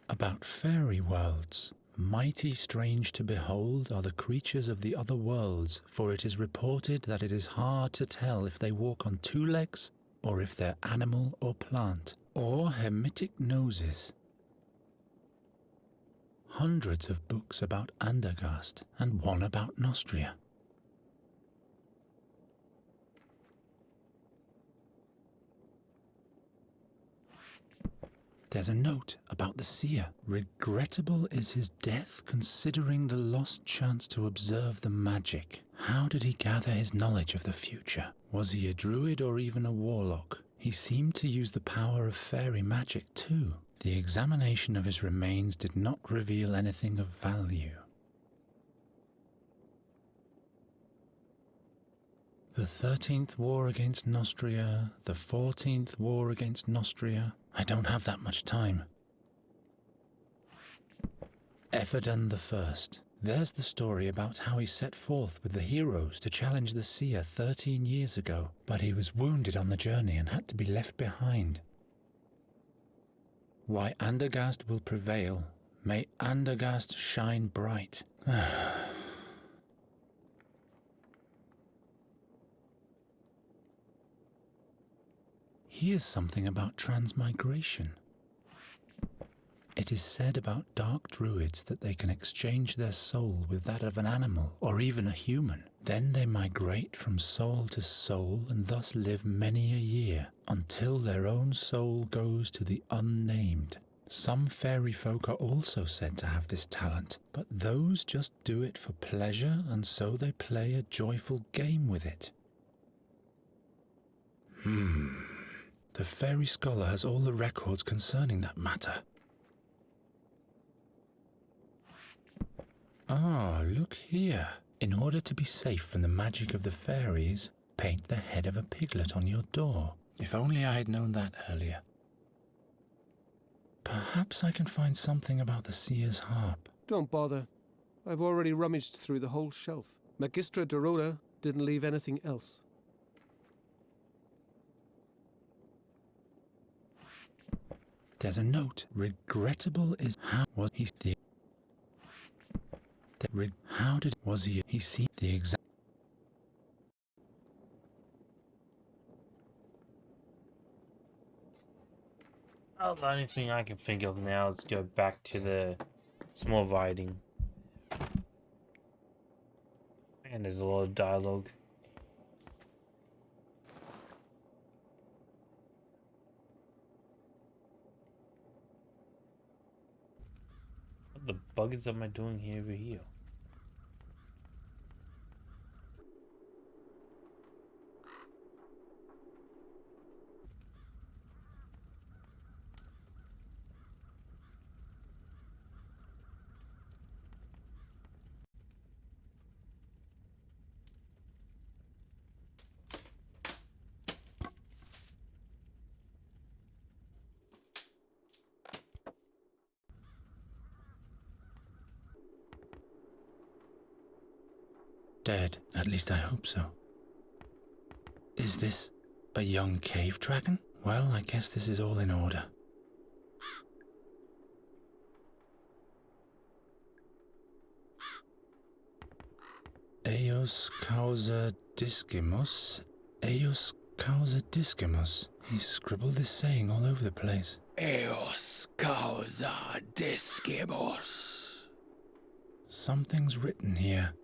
About fairy worlds. Mighty strange to behold are the creatures of the other worlds, for it is reported that it is hard to tell if they walk on two legs, or if they're animal or plant, or Hemitic noses. Hundreds of books about Andergast, and one about Nostria. There's a note about the seer. Regrettable is his death, considering the lost chance to observe the magic. How did he gather his knowledge of the future? Was he a druid or even a warlock? He seemed to use the power of fairy magic too. The examination of his remains did not reveal anything of value. The 13th war against Nostria, the 14th war against Nostria. I don't have that much time. Ephedan I. There's the story about how he set forth with the heroes to challenge the seer 13 years ago, but he was wounded on the journey and had to be left behind. Why Andergast will prevail. May Andergast shine bright. Here's something about transmigration. It is said about dark druids that they can exchange their soul with that of an animal or even a human. Then they migrate from soul to soul and thus live many a year until their own soul goes to the unnamed. Some fairy folk are also said to have this talent, but those just do it for pleasure and so they play a joyful game with it. The fairy scholar has all the records concerning that matter. Ah, look here. In order to be safe from the magic of the fairies, paint the head of a piglet on your door. If only I had known that earlier. Perhaps I can find something about the seer's harp. Don't bother. I've already rummaged through the whole shelf. Magistra Dorota didn't leave anything else. There's a note. Regrettable is how was he the... How did was he? He see the exact. Oh, the only thing I can think of now is go back to the small writing. And there's a lot of dialogue. What the buggers am I doing here over here? Dead. At least I hope so. Is this a young cave dragon? Well, I guess this is all in order. Eos causa discimus. Eos causa discimus. He scribbled this saying all over the place. Eos causa discimus. Something's written here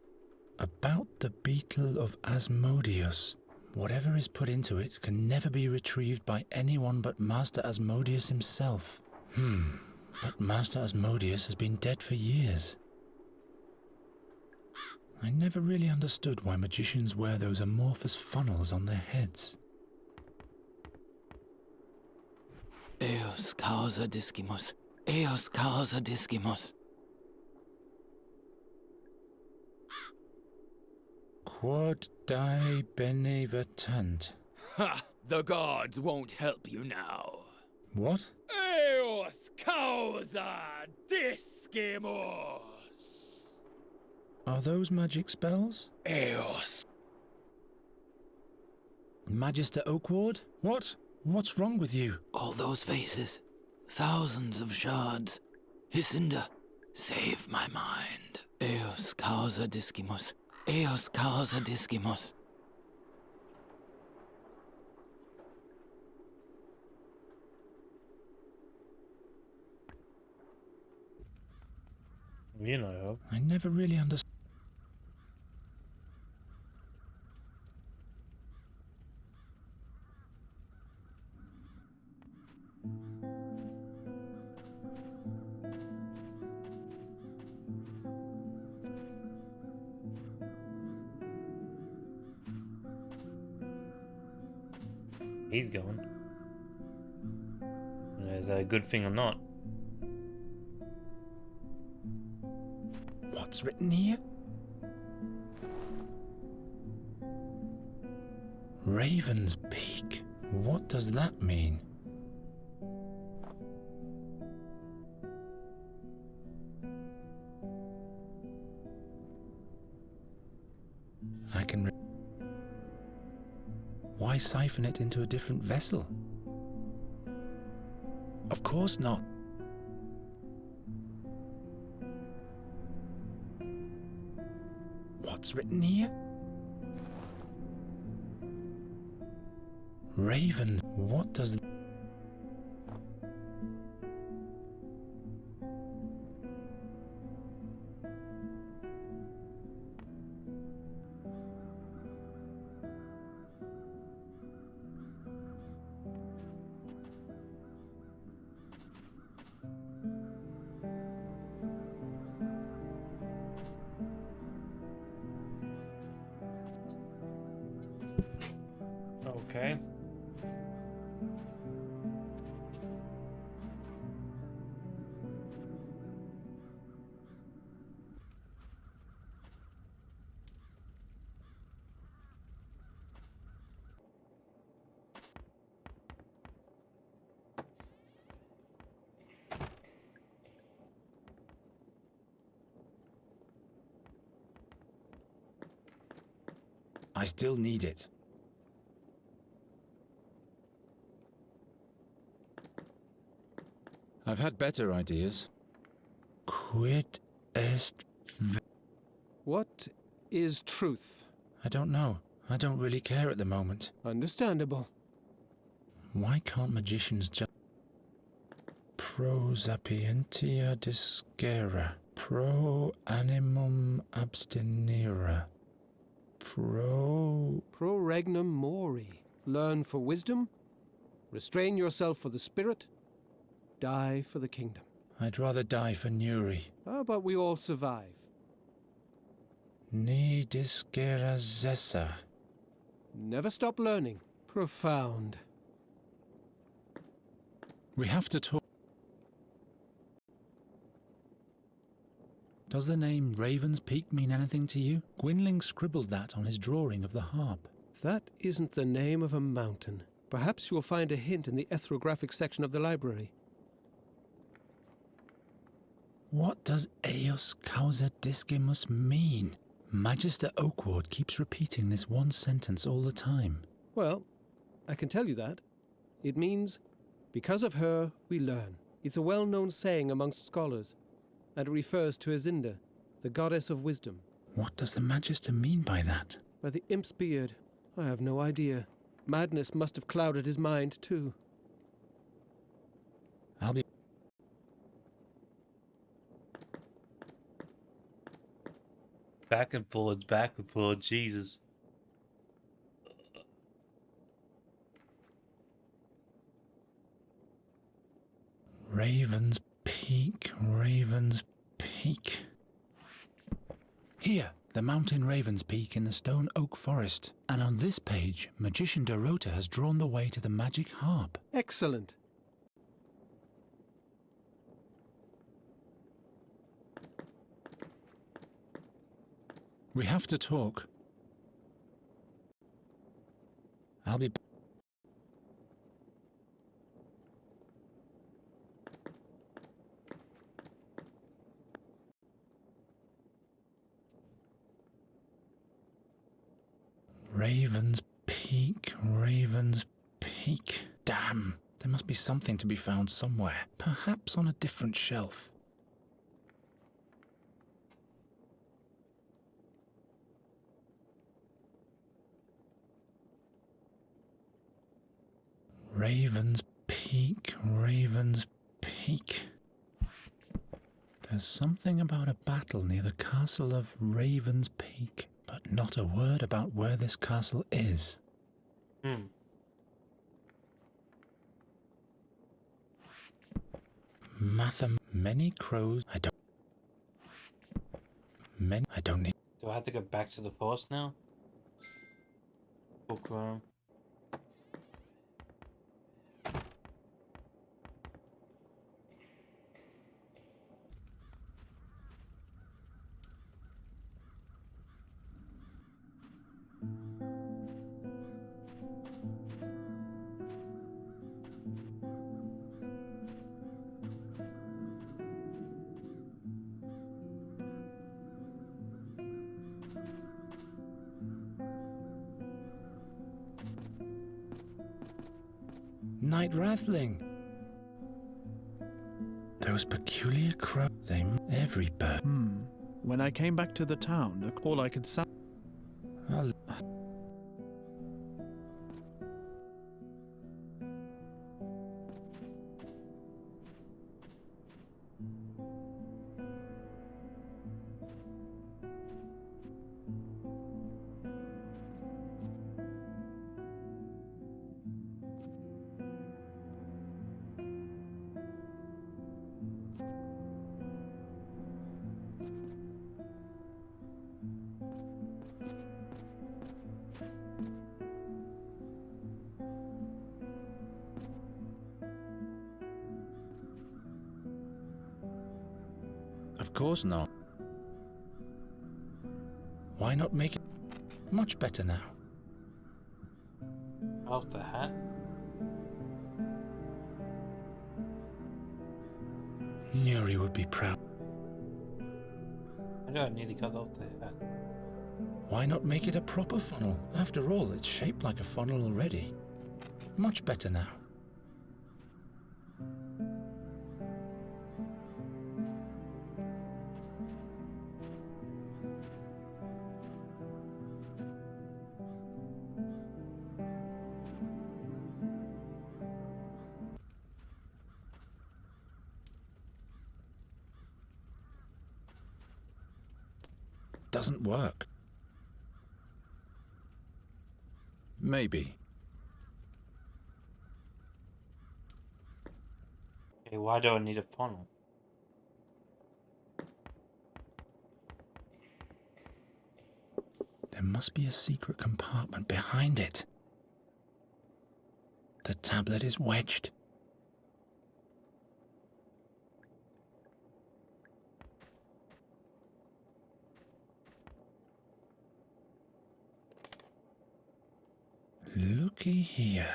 about the beetle of Asmodeus. Whatever is put into it can never be retrieved by anyone but Master Asmodeus himself. But Master Asmodeus has been dead for years. I never really understood why magicians wear those amorphous funnels on their heads. Eos causa discimus. Eos causa discimus. Quod die benevertant. Ha! The gods won't help you now. What? Eos causa discimus. Are those magic spells? Eos. Magister Oakward? What? What's wrong with you? All those faces. Thousands of shards. Hycinda, save my mind. Eos causa discimus. Eos causa discimus. You know. I never really understood. He's going. Is that a good thing or not? What's written here? Raven's Peak. What does that mean? I can. Why siphon it into a different vessel? Of course not. What's written here? Raven. What does... Okay. I still need it. I've had better ideas. Quid est... What is truth? I don't know. I don't really care at the moment. Understandable. Why can't magicians just... Pro sapientia discera. Pro animum abstinera. Pro regnum mori. Learn for wisdom. Restrain yourself for the spirit. Die for the kingdom. I'd rather die for Nuri. How about we all survive? Ni discera zessa. Never stop learning. Profound. We have to talk. Does the name Raven's Peak mean anything to you? Gwynling scribbled that on his drawing of the harp. That isn't the name of a mountain. Perhaps you'll find a hint in the ethnographic section of the library. What does Eos Causa Discimus mean? Magister Oakward keeps repeating this one sentence all the time. Well, I can tell you that. It means, because of her, we learn. It's a well-known saying amongst scholars, and it refers to Isinda, the goddess of wisdom. What does the Magister mean by that? By the imp's beard, I have no idea. Madness must have clouded his mind, too. I'll be... Back and forwards, Jesus. Raven's Peak, Raven's Peak. Here, the mountain Raven's Peak in the stone oak forest. And on this page, Magician Dorota has drawn the way to the magic harp. Excellent. We have to talk. I'll be... Raven's Peak, Raven's Peak. Damn, there must be something to be found somewhere. Perhaps on a different shelf. Raven's Peak, Raven's Peak. There's something about a battle near the castle of Raven's Peak, but not a word about where this castle is. Many crows. I don't need. Do I have to go back to the forest now? Bookworm. Night Rathling. Those peculiar crows. Every bird. When I came back to the town, all I could sound... Of course not. Why not make it much better now? Off the hat. Nuri would be proud. I don't need to cut off the hat. Why not make it a proper funnel? After all, it's shaped like a funnel already. Much better now. doesn't work. Maybe. Okay, why do I need a funnel? There must be a secret compartment behind it. The tablet is wedged. Looky here.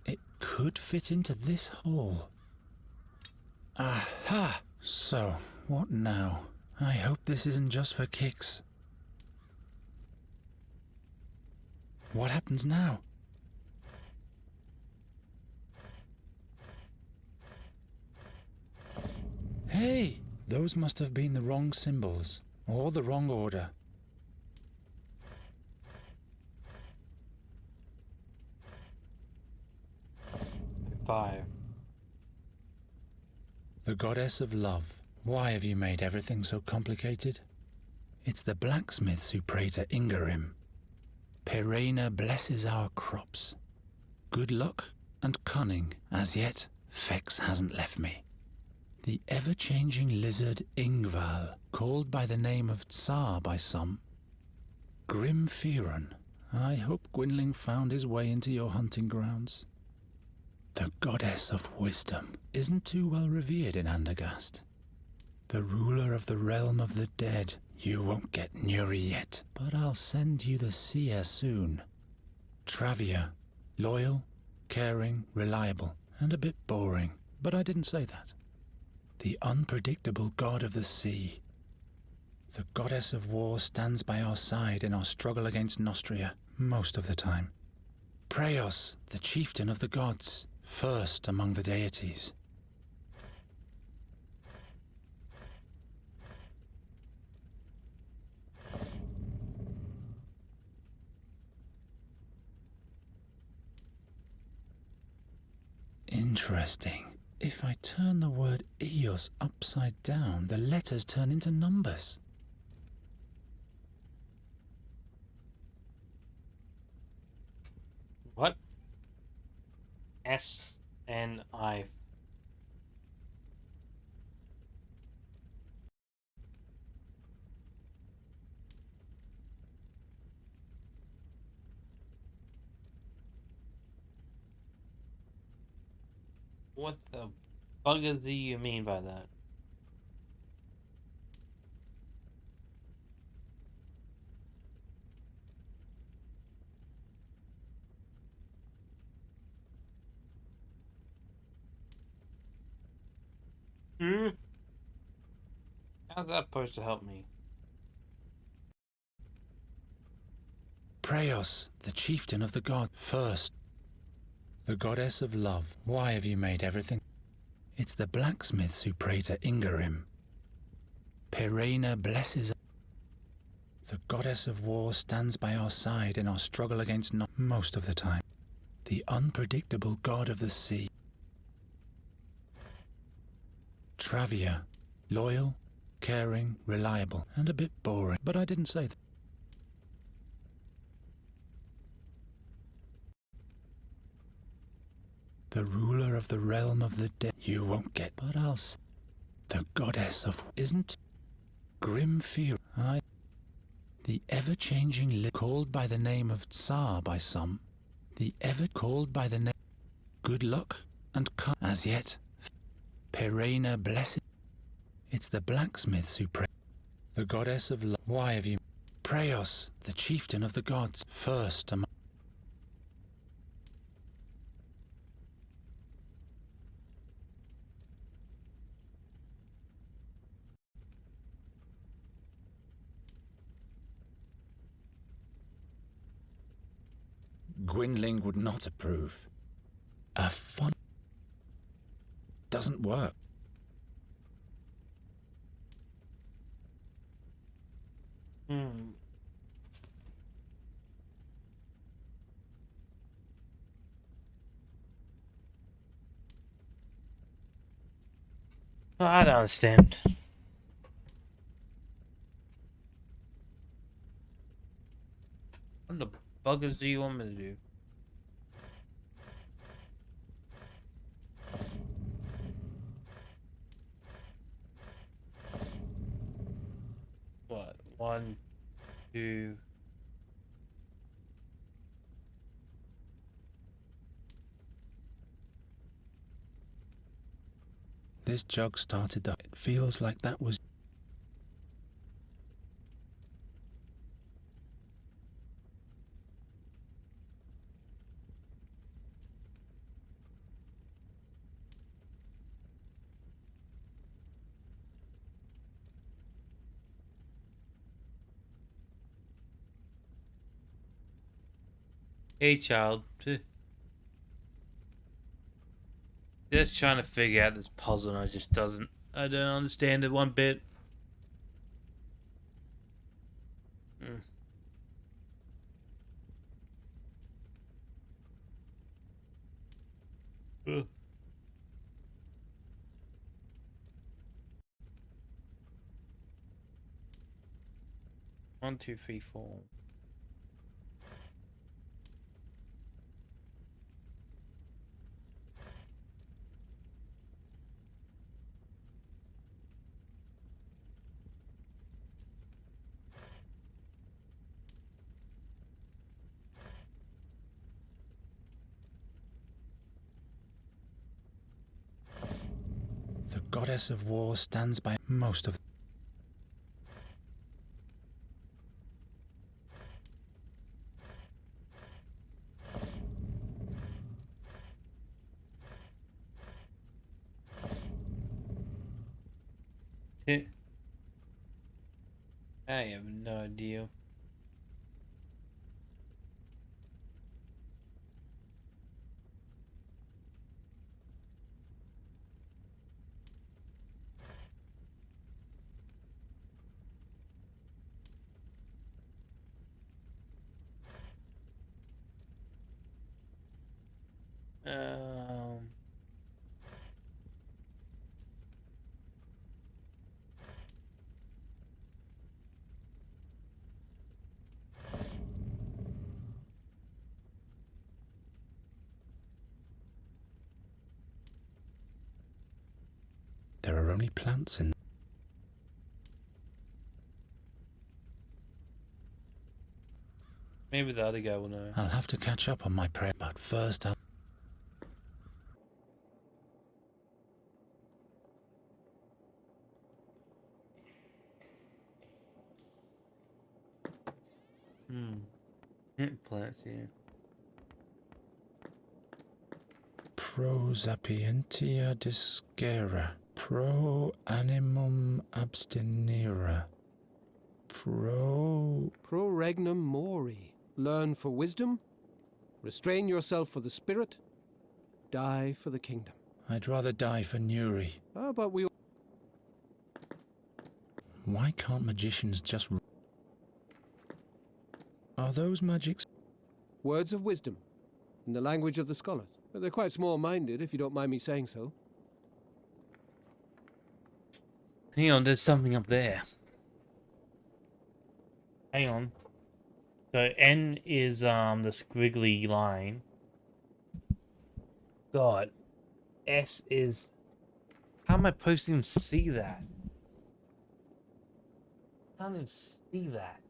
It could fit into this hole. Aha! So, what now? I hope this isn't just for kicks. What happens now? Hey! Those must have been the wrong symbols, or the wrong order. Five. The goddess of love. Why have you made everything so complicated? It's the blacksmiths who pray to Ingarim. Perena blesses our crops. Good luck and cunning. As yet, Fex hasn't left me. The ever-changing lizard Ingval, called by the name of Tsar by some. Grim Fearon. I hope Gwynling found his way into your hunting grounds. The goddess of wisdom isn't too well revered in Andergast. The ruler of the realm of the dead. You won't get Nuri yet, but I'll send you the seer soon. Travia. Loyal, caring, reliable, and a bit boring, but I didn't say that. The unpredictable god of the sea. The goddess of war stands by our side in our struggle against Nostria, most of the time. Preos, the chieftain of the gods, first among the deities. Interesting. If I turn the word Eos upside down, the letters turn into numbers. What? S N I. What the bugger do you mean by that? Hmm? How's that supposed to help me? Preos, the chieftain of the god, first. The goddess of love. Why have you made everything? It's the blacksmiths who pray to Ingarim. Perena blesses. The goddess of war stands by our side in our struggle against most of the time. The unpredictable god of the sea. Travia. Loyal, caring, reliable, and a bit boring, but I didn't say that. The ruler of the realm of the dead. You won't get, but I'll say. The goddess of isn't Grim Fear. The ever-changing called by the name of Tsar by some. The ever called by the name. Good luck and as yet. Perena blessed. It's the blacksmiths who pray. The goddess of love. Why have you? Preos, the chieftain of the gods, first among. Gwynling would not approve. A fun doesn't work. I don't understand. What the buggers do you want me to do? What? 1, 2. This jug started the... It feels like that was... Hey, child. Just trying to figure out this puzzle, and I don't understand it one bit. Mm. Ugh. 1, 2, 3, 4. The goddess of war stands by most of... I have no idea. Um. There are only plants in... Maybe the other guy will know. I'll have to catch up on my prayer, but first I'll... Plants, yeah. Pro sapientia discera. Pro animum abstinere. Pro Regnum mori. Learn for wisdom, restrain yourself for the spirit, die for the kingdom. I'd rather die for Nuri. How about we... Why can't magicians just... Are those magics... Words of wisdom, in the language of the scholars. But they're quite small-minded, if you don't mind me saying so. Hang on, there's something up there. Hang on. So N is the squiggly line. God. S is... How am I supposed to even see that? I can't even see that.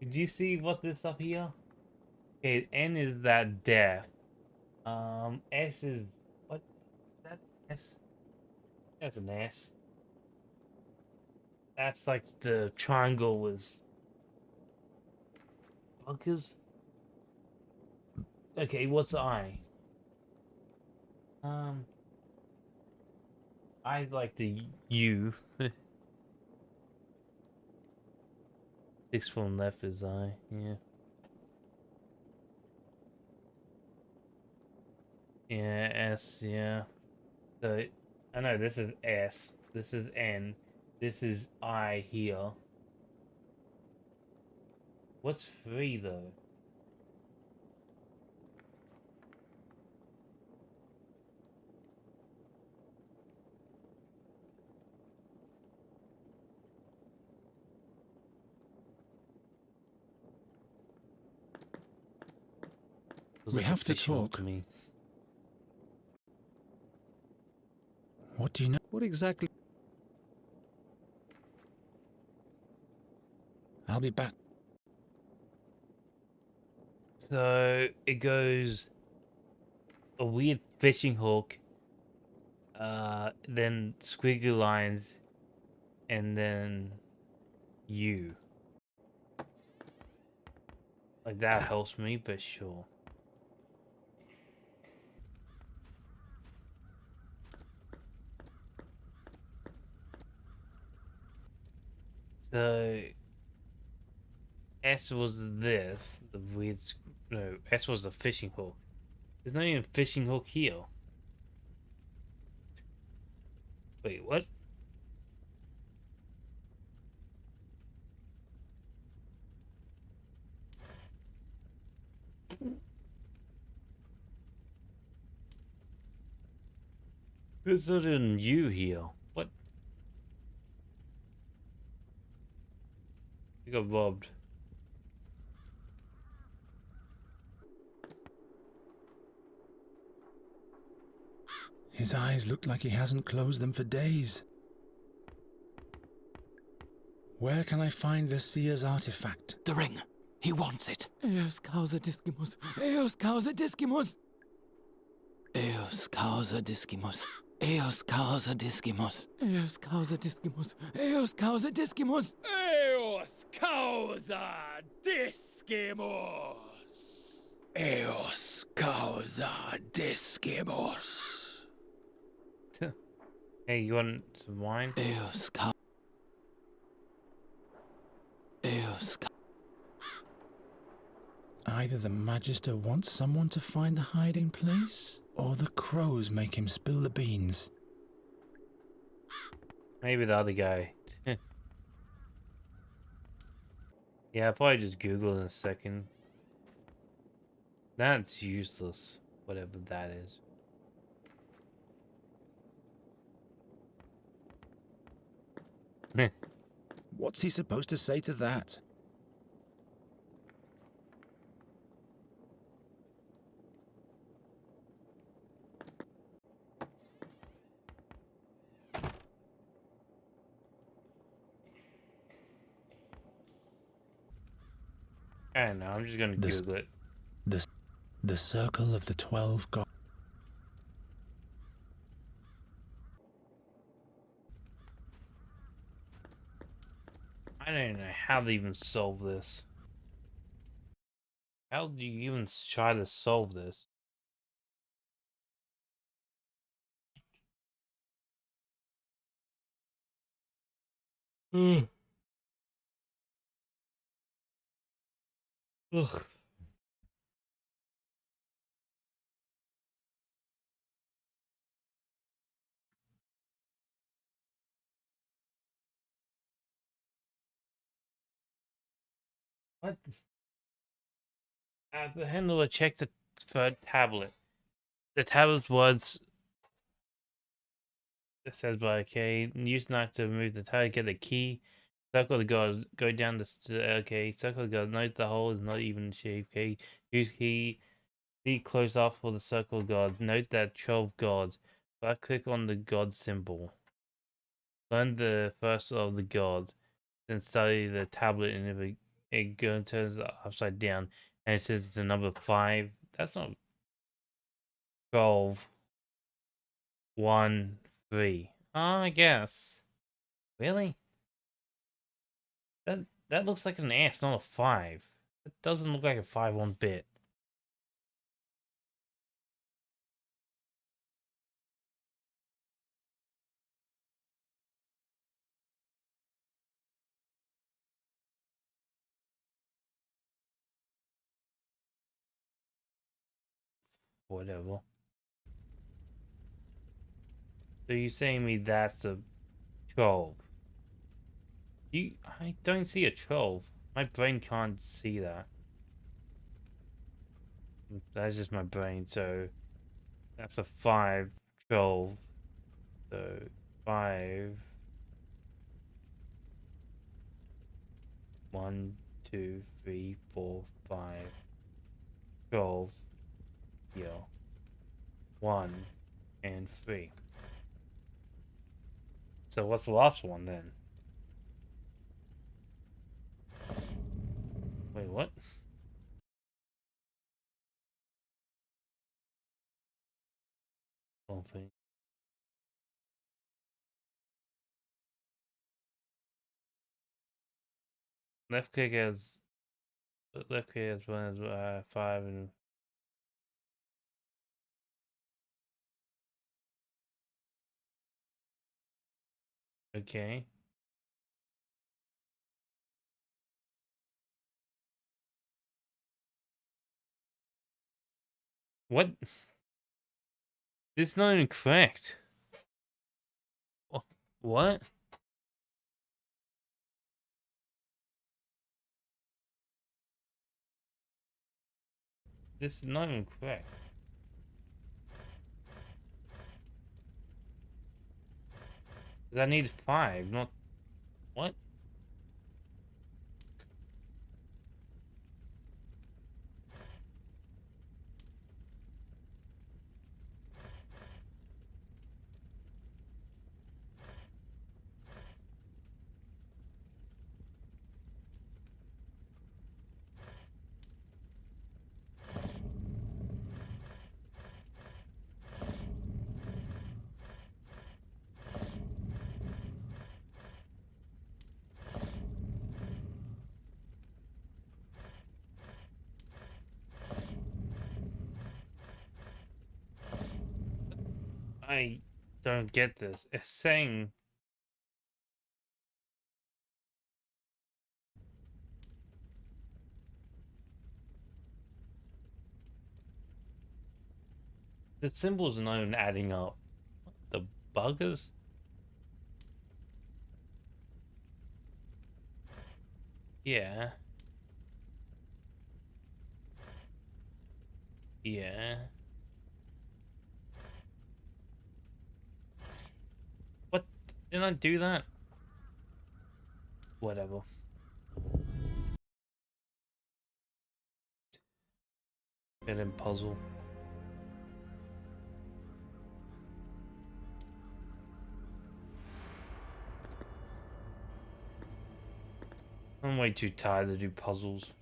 Did you see what this up here? Okay, N is that death. S is... What? That S? That's an S. That's like the triangle was... Bunkers? Okay, what's I? I's like the U. 6 from left is I, yeah. Yeah, S, yeah. So, I know this is S, this is N, this is I here. What's 3 though? We like a have to fishing hole talk. to me. What do you know? What exactly? I'll be back. So it goes a weird fishing hook, then squiggly lines, and then you. Like that helps me, but sure. So S was this, the weird. No, S was the fishing hook. There's not even a fishing hook here. Wait, what? There's not even you here. What? You got robbed. His eyes look like he hasn't closed them for days. Where can I find the seer's artifact? The ring. He wants it. Eos causa discimus. Eos causa discimus. Eos causa discimus. Eos causa discimus. Eos causa discimus. Eos causa discimus. Eos causa discimus. Eos causa discimus. Hey, you want some wine? Eos causa. Eos causa. Either the Magister wants someone to find the hiding place, or the crows make him spill the beans. Maybe the other guy. Yeah, I'll probably just Google in a second. That's useless, whatever that is. What's he supposed to say to that? I don't know, I'm just gonna Google it. The Circle of the 12 Gods. I don't know how to even solve this. How do you even try to solve this? Ugh. What? The handler checked the third tablet. The tablet's words. It says, "But okay, use knife to remove the tablet. Get the key. Circle the god. Go down the okay. Circle the god. Note the hole is not even shaped. Okay. Use key. See close up for the circle god. Note that 12 gods. Right click on the god symbol. Learn the first of the gods. Then study the tablet, and if it turns upside down and it says the number 5, that's not 12, 1, 3. I guess. Really? That looks like an S, not a 5. It doesn't look like a 5 one bit. Whatever. So you're saying me that's a 12? I don't see a 12. My brain can't see that. That's just my brain, so that's a 5, 12. So 5, 1, 2, 3, 4, 5, 12. Yo. 1 and 3. So what's the last one then? Wait, what? Open. Left click has one as 5 and okay. What? This is not even correct. What? This is not even correct. 'Cause I need 5, not what? I don't get this. It's saying the symbols are not even adding up. The buggers? Yeah. Yeah. What? Didn't I do that? Whatever. Get in puzzle. I'm way too tired to do puzzles.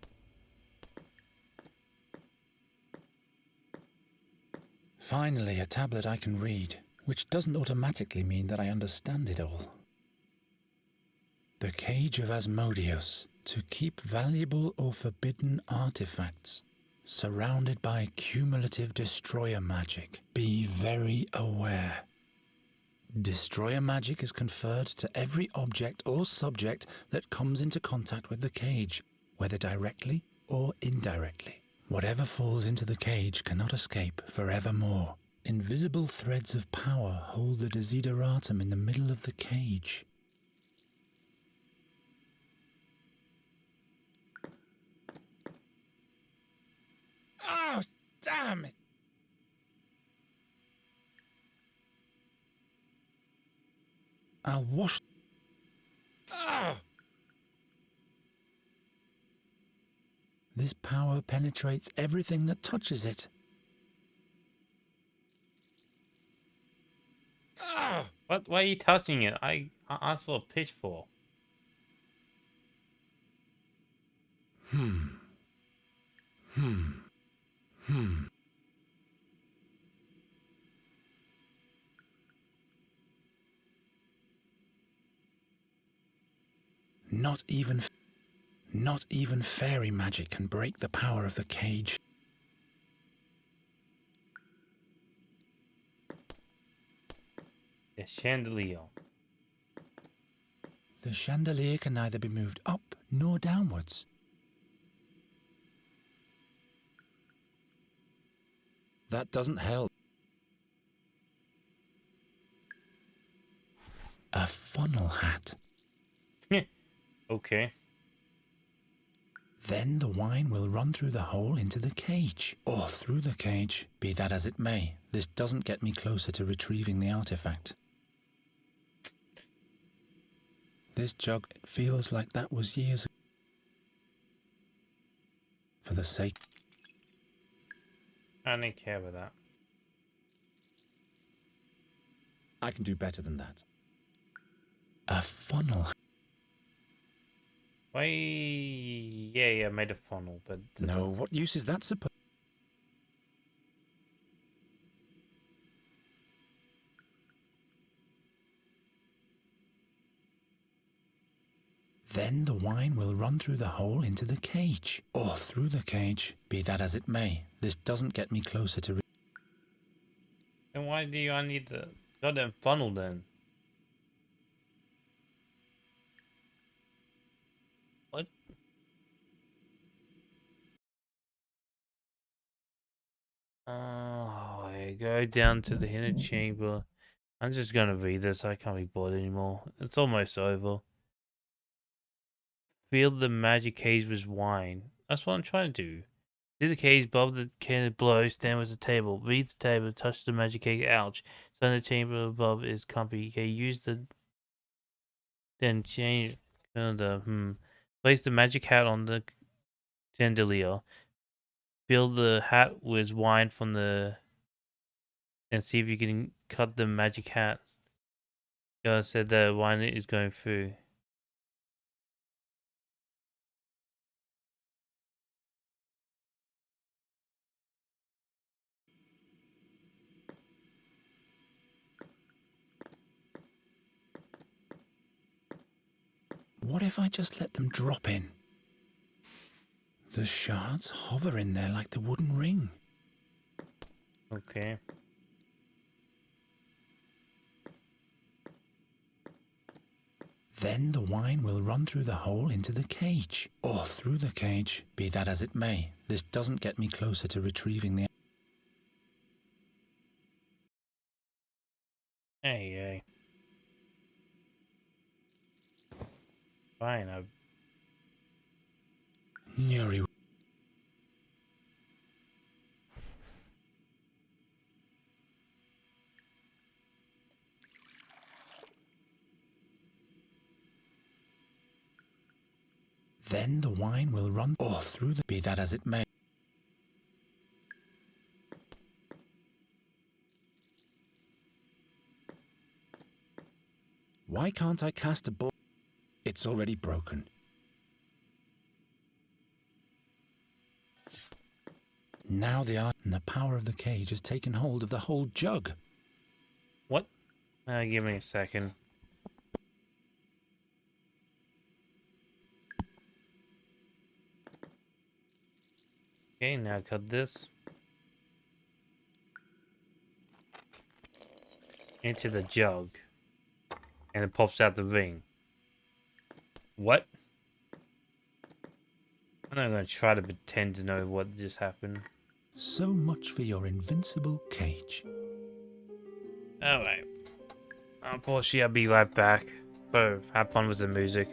Finally, a tablet I can read, which doesn't automatically mean that I understand it all. The Cage of Asmodeus, to keep valuable or forbidden artifacts, surrounded by cumulative destroyer magic. Be very aware. Destroyer magic is conferred to every object or subject that comes into contact with the cage, whether directly or indirectly. Whatever falls into the cage cannot escape forevermore. Invisible threads of power hold the desideratum in the middle of the cage. Oh, damn it! I'll wash... Oh! This power penetrates everything that touches it. Oh! What? Why are you touching it? I asked for a pitchfork. Not even fairy magic can break the power of the cage. The chandelier. The chandelier can neither be moved up nor downwards. That doesn't help. A funnel hat. Okay. Then the wine will run through the hole into the cage. Or through the cage. Be that as it may, this doesn't get me closer to retrieving the artifact. This jug feels like that was years ago. For the sake... I don't care about that. I can do better than that. A funnel. Why? Yeah, I made a funnel, but No, what use is that supposed? Then the wine will run through the hole into the cage, or through the cage. Be that as it may, this doesn't get me closer to. Then why do I need the goddamn funnel then? What? Oh, I go down to the inner chamber. I'm just gonna read this. I can't be bothered anymore. It's almost over. Fill the magic cage with wine. That's what I'm trying to do. Do the cage above the can below, stand with the table. Read the table, touch the magic cage, ouch. So in the chamber above is comfy. Okay, use the then change place the magic hat on the chandelier. Fill the hat with wine from the and see if you can cut the magic hat. God said that wine is going through. What if I just let them drop in? The shards hover in there like the wooden ring. Okay. Then the wine will run through the hole into the cage, or through the cage. Be that as it may, this doesn't get me closer to retrieving the. Hey. Fine, Nuri. Then the wine will run, or through the. Be that as it may. Why can't I cast a ball? It's already broken. Now the art and the power of the cage has taken hold of the whole jug. What? Give me a second. Okay, now cut this into the jug, and it pops out the ring. What? I'm not gonna try to pretend to know what just happened. So much for your invincible cage. Alright. Unfortunately, I'll be right back. So, have fun with the music.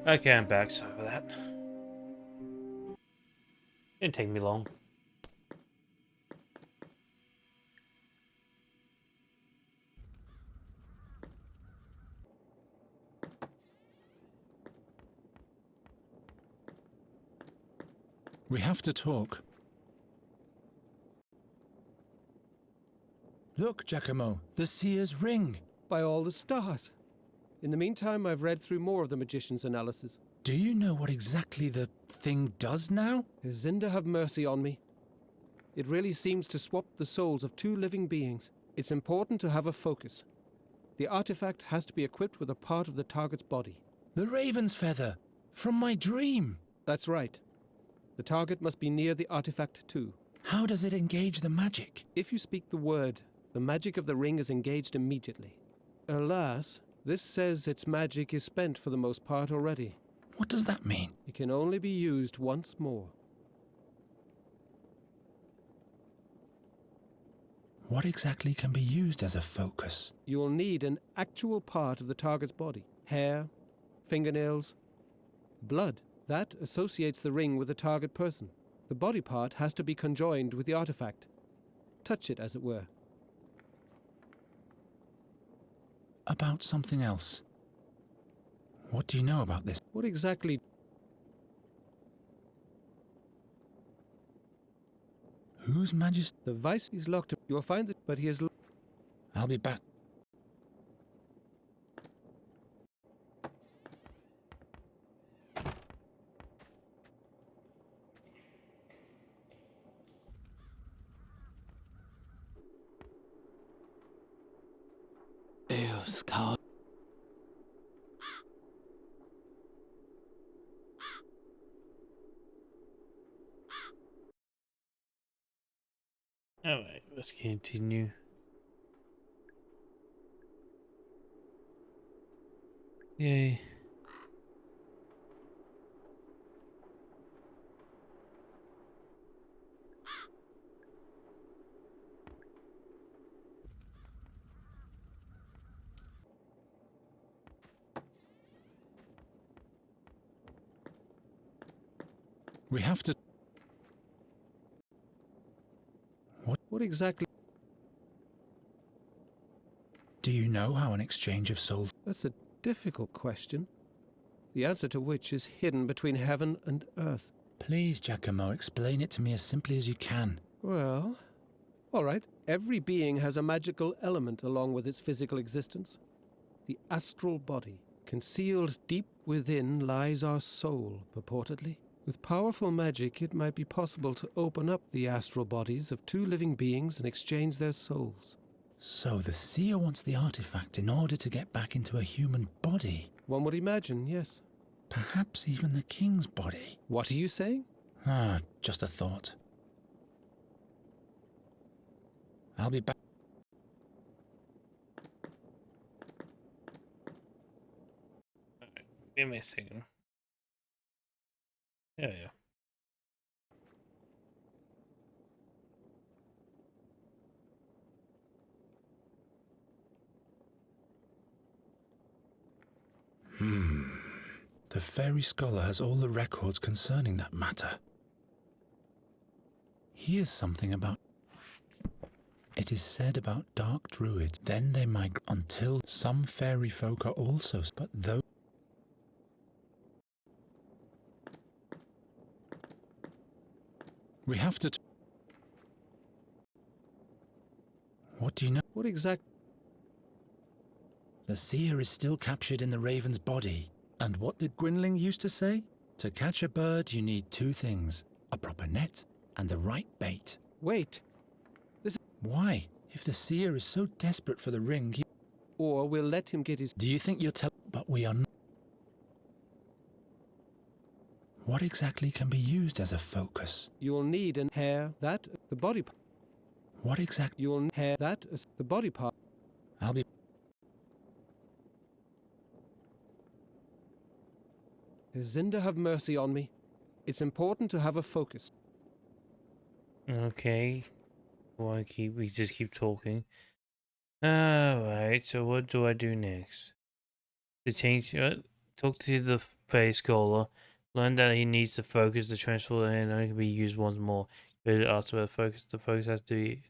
Okay, I'm back. Sorry for that. Didn't take me long. We have to talk. Look, Giacomo, the Seer's Ring. By all the stars. In the meantime, I've read through more of the magician's analysis. Do you know what exactly the thing does now? Zinda have mercy on me. It really seems to swap the souls of two living beings. It's important to have a focus. The artifact has to be equipped with a part of the target's body. The raven's feather, from my dream. That's right. The target must be near the artifact too. How does it engage the magic? If you speak the word, the magic of the ring is engaged immediately. Alas, this says its magic is spent for the most part already. What does that mean? It can only be used once more. What exactly can be used as a focus? You'll need an actual part of the target's body. Hair, fingernails, blood. That associates the ring with the target person. The body part has to be conjoined with the artifact. Touch it, as it were. About something else. What do you know about this? What exactly? Whose majesty? The vice is locked. You'll find that, but he is. I'll be back. Eos Causa. Alright, let's continue. Yay. We have to... What exactly? Do you know how an exchange of souls... That's a difficult question, the answer to which is hidden between heaven and earth. Please, Giacomo, explain it to me as simply as you can. Well, all right. Every being has a magical element along with its physical existence. The astral body. Concealed deep within lies our soul, purportedly. With powerful magic, it might be possible to open up the astral bodies of two living beings and exchange their souls. So the seer wants the artifact in order to get back into a human body? One would imagine, yes. Perhaps even the king's body? What are you saying? Just a thought. I'll be back. Give me a second. Yeah. The fairy scholar has all the records concerning that matter. Here's something about... It is said about dark druids, then they migrate until some fairy folk are also... But though... We have to... What do you know? What exact... The seer is still captured in the raven's body. And what did Gwynling used to say? To catch a bird, you need two things. A proper net and the right bait. Wait. Why? If the seer is so desperate for the ring, he... Or we'll let him get his... Do you think you're But we are not... What exactly can be used as a focus? You'll need an hair, that, the body part. What exactly? You'll hair, that, the body part. I'll be... Zinda have mercy on me. It's important to have a focus. Okay. We just keep talking. Alright, so what do I do next? To change... talk to the Phase Scholar. Learned that he needs to focus the transfer and only can be used once more. But also the focus has to be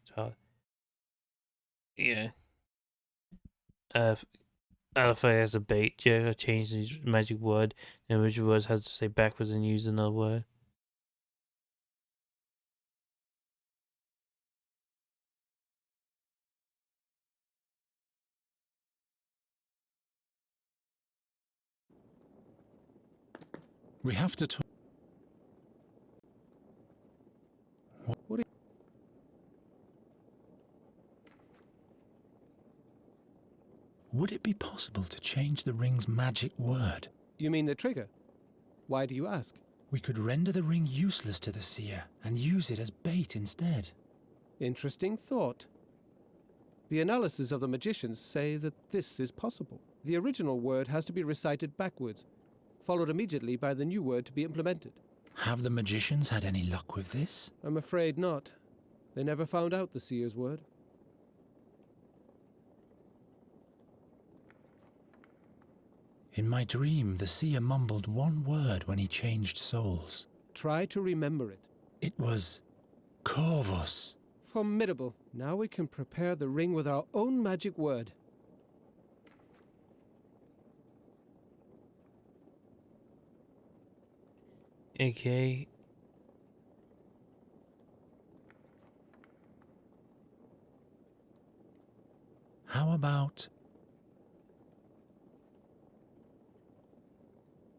yeah. Alpha has a bait. Yeah, change the magic word. And which word has to say backwards and use another word. We have to talk. What? Would it be possible to change the ring's magic word? You mean the trigger? Why do you ask? We could render the ring useless to the seer and use it as bait instead. Interesting thought. The analysis of the magicians say that this is possible. The original word has to be recited backwards, followed immediately by the new word to be implemented. Have the magicians had any luck with this? I'm afraid not. They never found out the seer's word. In my dream, the seer mumbled one word when he changed souls. Try to remember it. It was Corvus. Formidable. Now we can prepare the ring with our own magic word. Okay. How about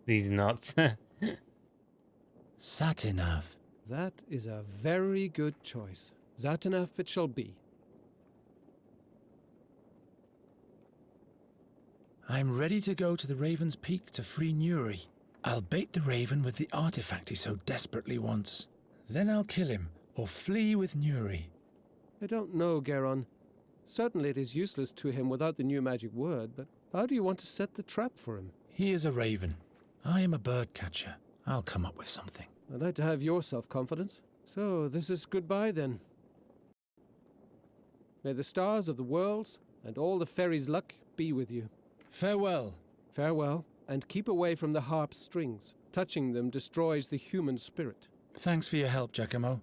These nuts. Satinav? That is a very good choice. Satinav it shall be. I'm ready to go to the Raven's Peak to free Nuri. I'll bait the Raven with the artifact he so desperately wants. Then I'll kill him or flee with Nuri. I don't know, Garon. Certainly it is useless to him without the new magic word, but how do you want to set the trap for him? He is a raven. I am a bird catcher. I'll come up with something. I'd like to have your self-confidence. So, this is goodbye then. May the stars of the worlds and all the fairies' luck be with you. Farewell. Farewell, and keep away from the harp's strings. Touching them destroys the human spirit. Thanks for your help, Giacomo.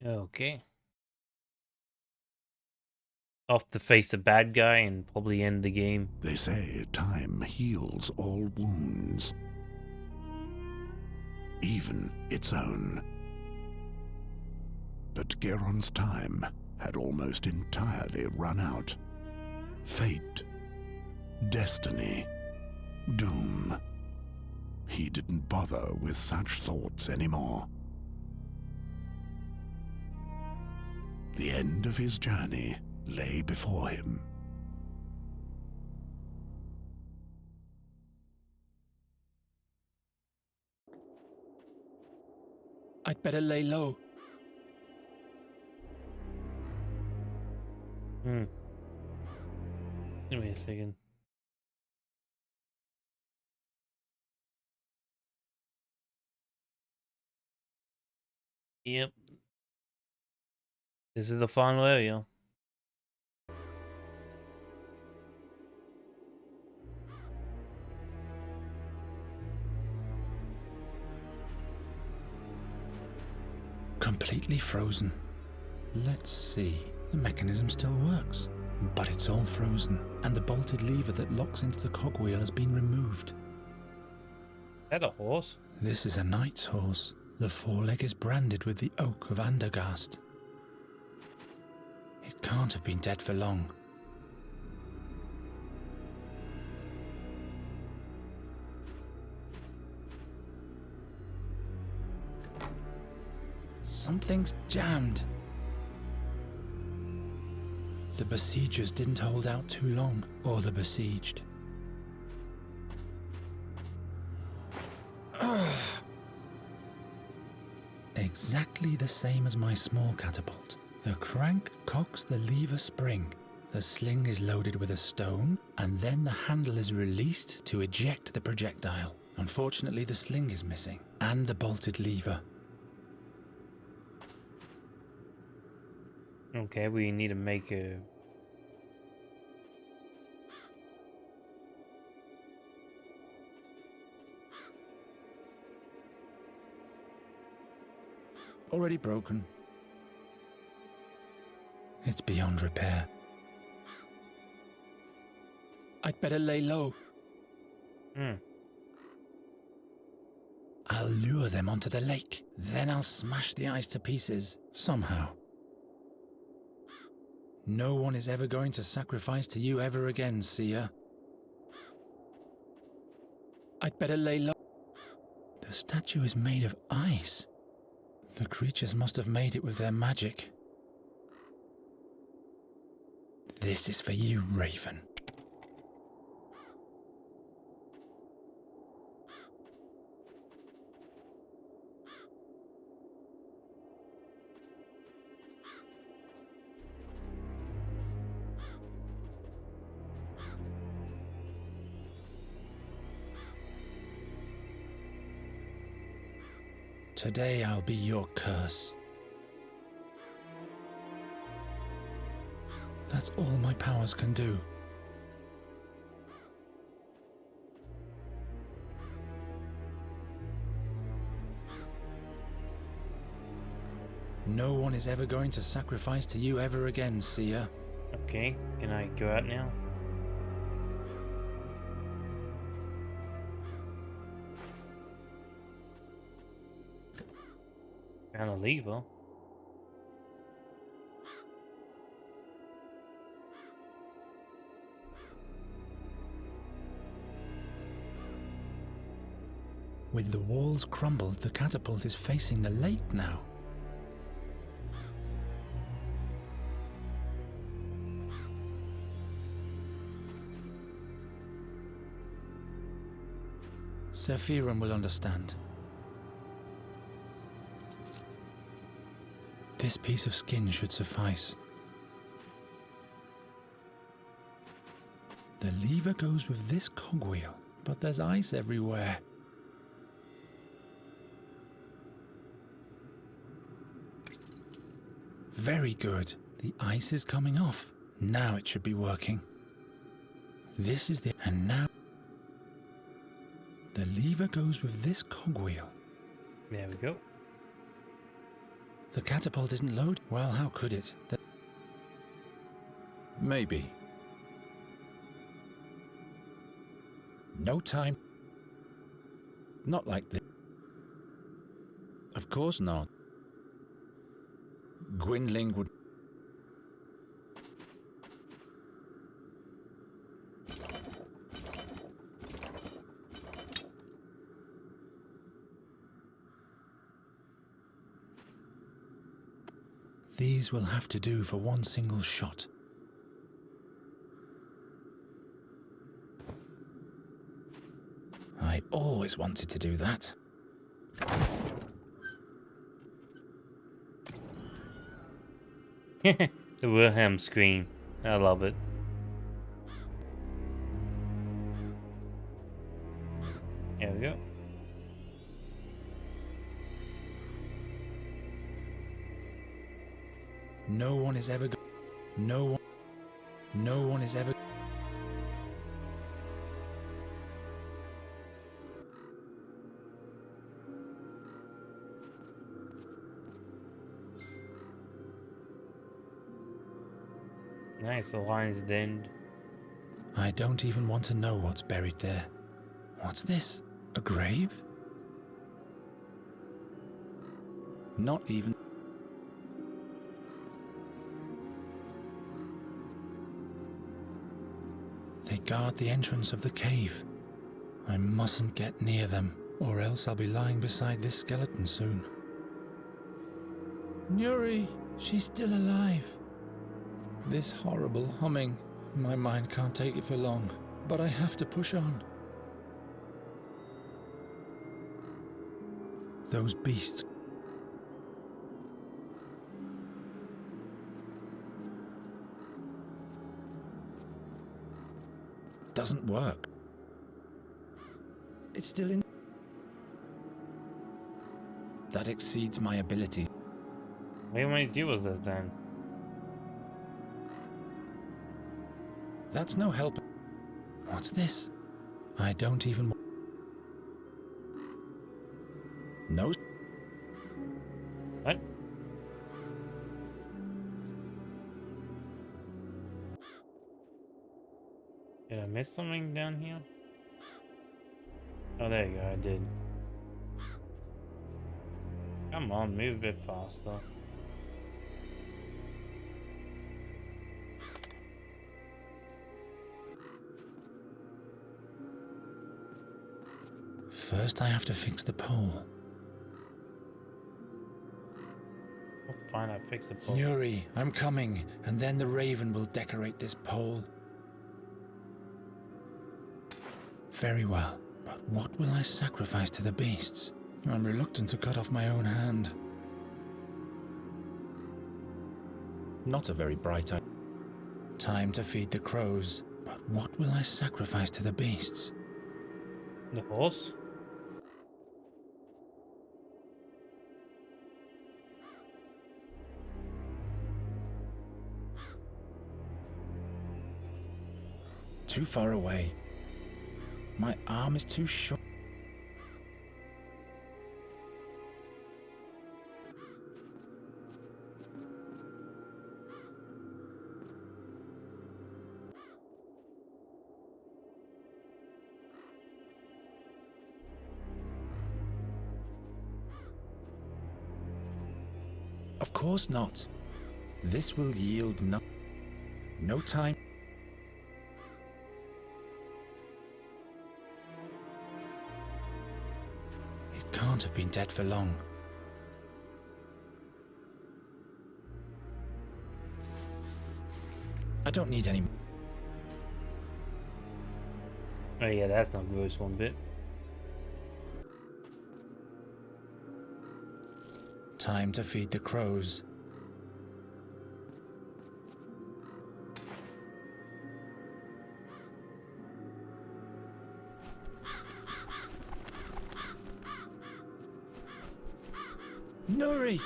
Okay. Off to face the bad guy and probably end the game. They say time heals all wounds, even its own. But Geron's time had almost entirely run out. Fate, destiny, doom. He didn't bother with such thoughts anymore. The end of his journey lay before him. I'd better lay low. Give me a second. Yep. This is the final area. Completely frozen. Let's see. The mechanism still works, but it's all frozen, and the bolted lever that locks into the cogwheel has been removed. Is that a horse? This is a knight's horse. The foreleg is branded with the oak of Andergast. It can't have been dead for long. Something's jammed. The besiegers didn't hold out too long, or the besieged. Exactly the same as my small catapult. The crank cocks the lever spring. The sling is loaded with a stone, and then the handle is released to eject the projectile. Unfortunately, the sling is missing, and the bolted lever. Okay, we need to make a... already broken. It's beyond repair. I'd better lay low. I'll lure them onto the lake. Then I'll smash the ice to pieces, somehow. No one is ever going to sacrifice to you ever again, seer. I'd better lay low. The statue is made of ice. The creatures must have made it with their magic. This is for you, Raven. Today I'll be your curse. That's all my powers can do. No one is ever going to sacrifice to you ever again, seer. Okay, can I go out now? Found a lever. With the walls crumbled, the catapult is facing the lake now. Sephiroth will understand. This piece of skin should suffice. The lever goes with this cogwheel, but there's ice everywhere. Very good. The ice is coming off. Now it should be working. This is the... And now... The lever goes with this cogwheel. There we go. The catapult isn't loaded. Well, how could it? Maybe. No time. Not like this. Of course not. Gwynling would... These will have to do for one single shot. I always wanted to do that. The Wilhelm scream. I love it. There we go. No one is ever... No one is ever... Nice, the lion's den. I don't even want to know what's buried there. What's this? A grave? Not even... They guard the entrance of the cave. I mustn't get near them, or else I'll be lying beside this skeleton soon. Nuri, she's still alive. This horrible humming. My mind can't take it for long, but I have to push on. Those beasts. Doesn't work. It's still in... That exceeds my ability. What do you want me to do with this then? That's no help. What's this? I don't even... No. What? Did I miss something down here? Oh, there you go, I did. Come on, move a bit faster. First, I have to fix the pole. Oh, fine, I fixed the pole. Yuri, I'm coming, and then the raven will decorate this pole. Very well, but what will I sacrifice to the beasts? I'm reluctant to cut off my own hand. Not a very bright idea. Time to feed the crows, but what will I sacrifice to the beasts? The horse? Too far away. My arm is too short. Of course not. This will yield no time. It can't have been dead for long. I don't need any. Oh yeah, that's not gross one bit. Time to feed the crows. Nuri!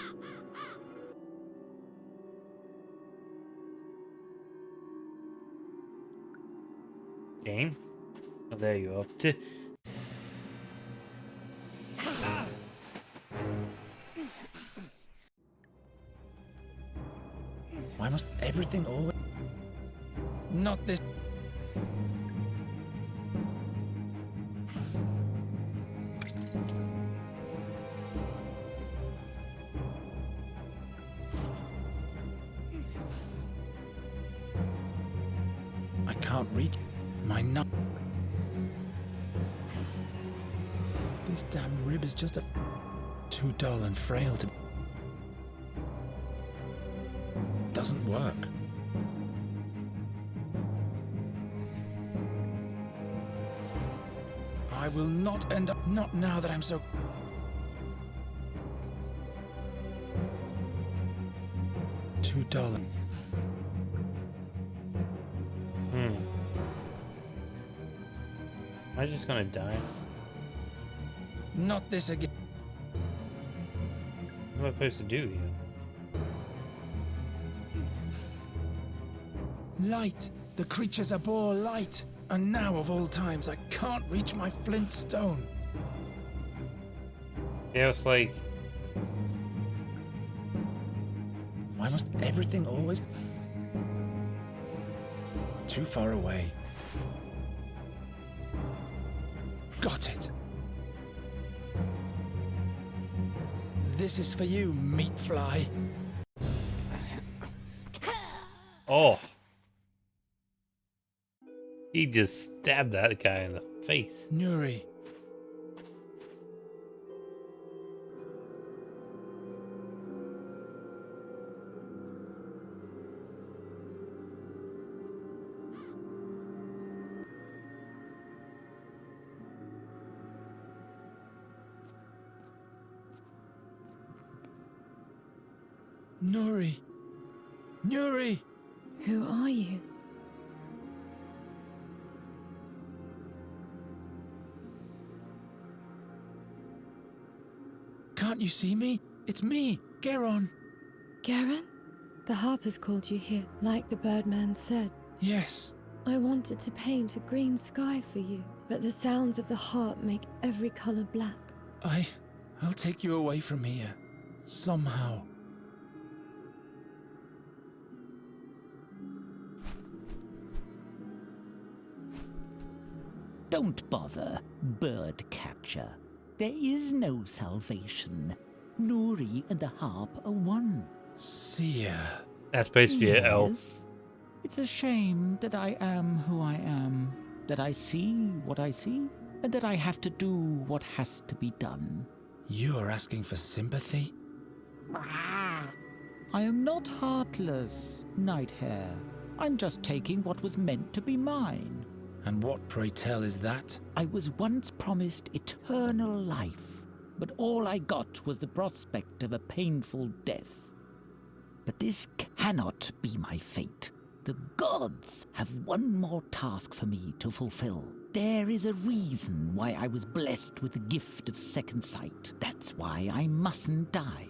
Game? Oh, there you are. Why must everything always... Not this... I can't reach my nut. This damn rib is just too dull and frail to... Doesn't work. I will not end up... Not now that I'm so... Too dull. Am I just gonna die? Not this again. What am I supposed to do here? Light! The creatures abhor light! And now, of all times, I can't reach my flint stone. Yeah, it's like... Why must everything always... Too far away. Got it! This is for you, meat fly. Oh! He just stabbed that guy in the face. Nuri. Nuri. Nuri! Who are you? Can't you see me? It's me, Geron. Garen? The harpers called you here, like the birdman said. Yes. I wanted to paint a green sky for you, but the sounds of the harp make every color black. I'll take you away from here. Somehow. Don't bother, bird catcher. There is no salvation. Nuri and the harp are one. Seer. That's supposed to be an elf. Yes. It's a shame that I am who I am, that I see what I see, and that I have to do what has to be done. You are asking for sympathy? I am not heartless, Nighthare. I'm just taking what was meant to be mine. And what, pray tell, is that? I was once promised eternal life, but all I got was the prospect of a painful death. But this cannot be my fate. The gods have one more task for me to fulfill. There is a reason why I was blessed with the gift of second sight. That's why I mustn't die.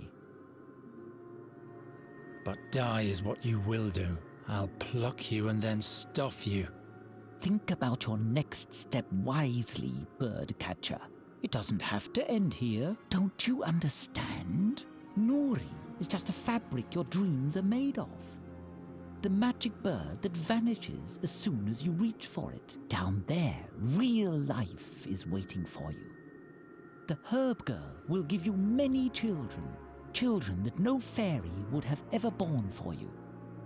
But die is what you will do. I'll pluck you and then stuff you. Think about your next step wisely, birdcatcher. It doesn't have to end here. Don't you understand? Nuri is just a fabric your dreams are made of. The magic bird that vanishes as soon as you reach for it. Down there, real life is waiting for you. The herb girl will give you many children. Children that no fairy would have ever born for you.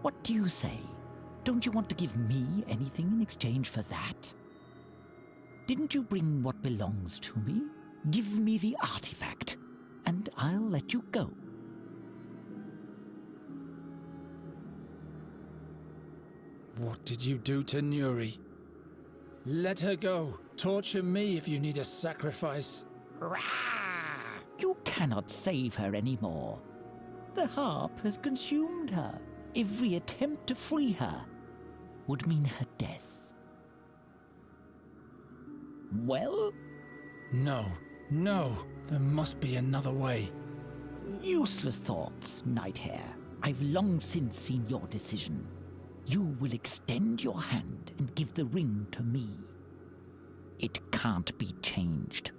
What do you say? Don't you want to give me anything in exchange for that? Didn't you bring what belongs to me? Give me the artifact, and I'll let you go. What did you do to Nuri? Let her go. Torture me if you need a sacrifice. You cannot save her anymore. The harp has consumed her. Every attempt to free her would mean her death. Well? No, no. There must be another way. Useless thoughts, Nighthare. I've long since seen your decision. You will extend your hand and give the ring to me. It can't be changed.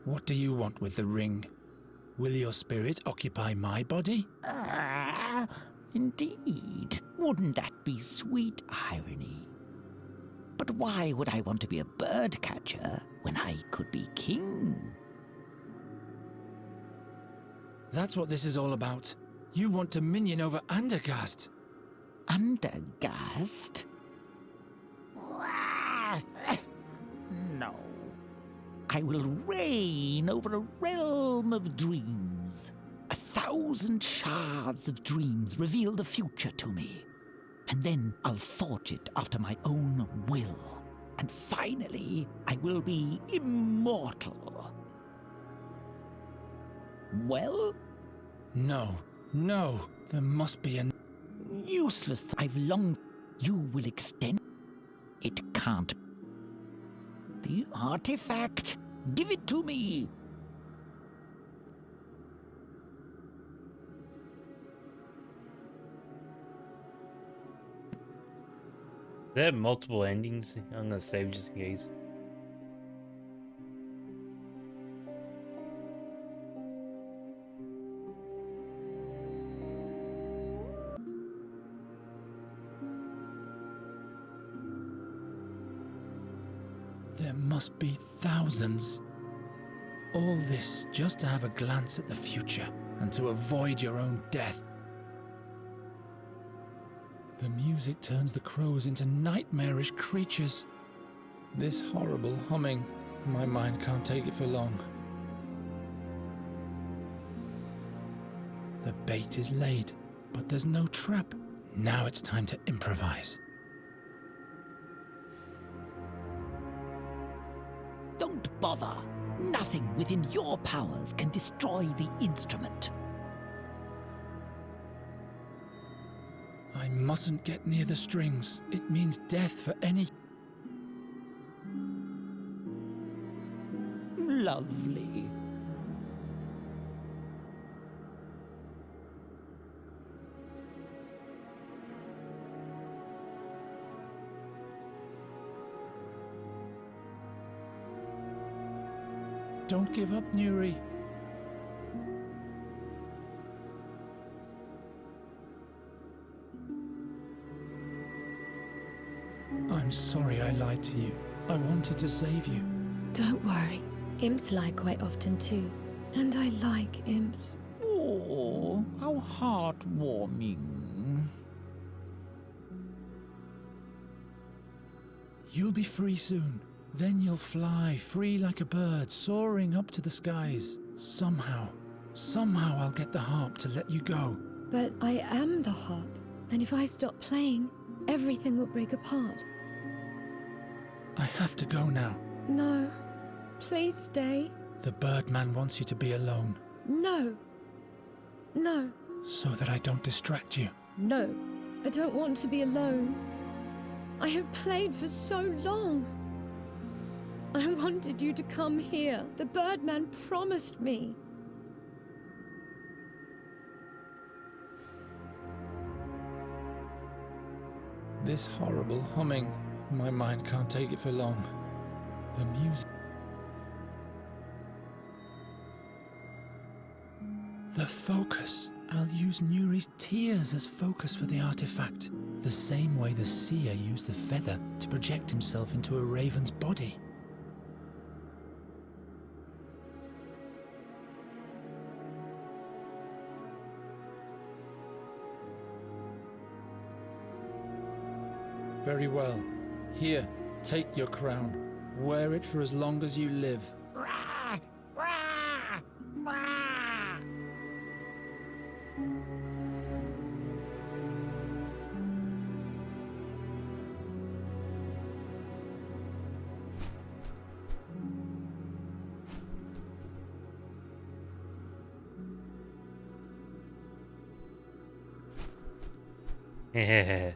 What do you want with the ring? Will your spirit occupy my body? Indeed. Wouldn't that be sweet irony? But why would I want to be a bird catcher when I could be king? That's what this is all about. You want dominion over Andergast. Andergast? No. I will reign over a realm of dreams. 1,000 shards of dreams reveal the future to me. And then I'll forge it after my own will. And finally, I will be immortal. Well? No, no. There must be an... Useless. I've long... You will extend... It can't. The artifact? Give it to me! There are multiple endings. I'm gonna save just in case. There must be thousands. All this just to have a glance at the future and to avoid your own death. The music turns the crows into nightmarish creatures. This horrible humming, my mind can't take it for long. The bait is laid, but there's no trap. Now it's time to improvise. Don't bother. Nothing within your powers can destroy the instrument. I mustn't get near the strings. It means death for any... Lovely. Don't give up, Nuri. I'm sorry I lied to you. I wanted to save you. Don't worry. Imps lie quite often too. And I like imps. Oh, how heartwarming. You'll be free soon. Then you'll fly, free like a bird, soaring up to the skies. Somehow I'll get the harp to let you go. But I am the harp. And if I stop playing, everything will break apart. I have to go now. No. Please stay. The Birdman wants you to be alone. No. No. So that I don't distract you. No. I don't want to be alone. I have played for so long. I wanted you to come here. The Birdman promised me. This horrible humming. My mind can't take it for long. The music. The focus. I'll use Nuri's tears as focus for the artifact. The same way the seer used the feather to project himself into a raven's body. Very well. Here, take your crown. Wear it for as long as you live. Yeah.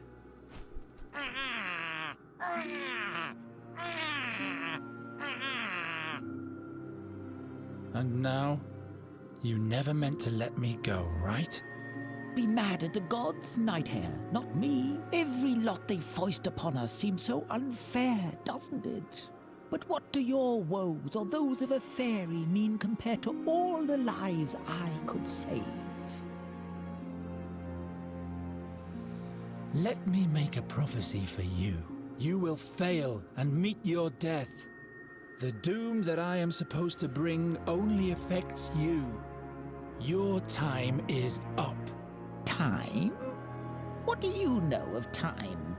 And now, you never meant to let me go, right? Be mad at the gods, Nighthair, not me. Every lot they foist upon us seems so unfair, doesn't it? But what do your woes or those of a fairy mean compared to all the lives I could save? Let me make a prophecy for you. You will fail and meet your death. The doom that I am supposed to bring only affects you. Your time is up. Time? What do you know of time?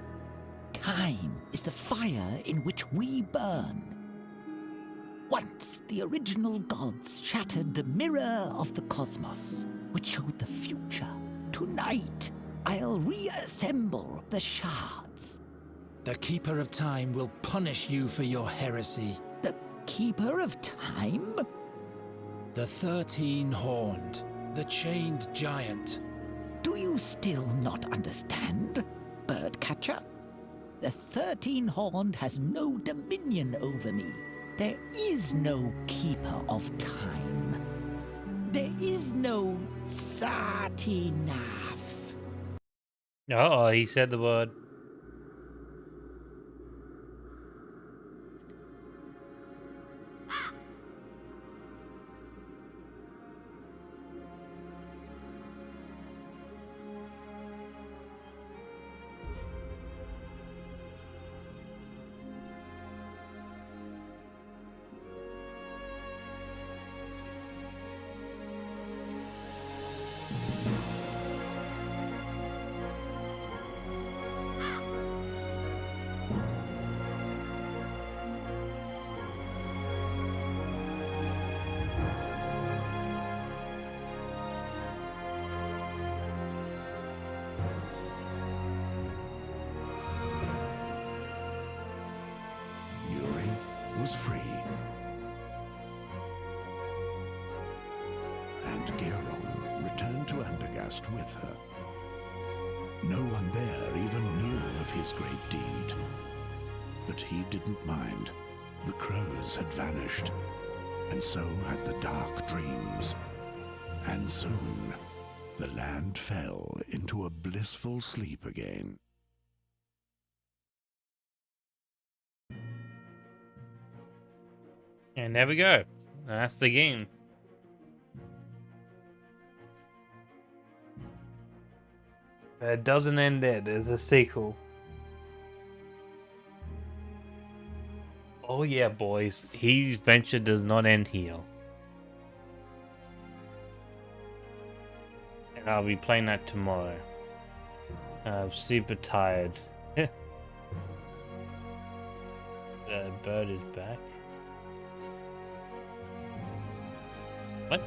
Time is the fire in which we burn. Once the original gods shattered the mirror of the cosmos, which showed the future. Tonight, I'll reassemble the shards. The Keeper of Time will punish you for your heresy. The Keeper of Time? The 13-horned, the chained giant. Do you still not understand, Birdcatcher? The 13-horned has no dominion over me. There is no Keeper of Time. There is no Satinav. Uh-oh, he said the word. Was free. And Gearon returned to Andergast with her. No one there even knew of his great deed. But he didn't mind. The crows had vanished, and so had the dark dreams. And soon, the land fell into a blissful sleep again. And there we go. That's the game. It doesn't end there. There's a sequel. Oh yeah, boys. His venture does not end here. And I'll be playing that tomorrow. I'm super tired. The bird is back. What?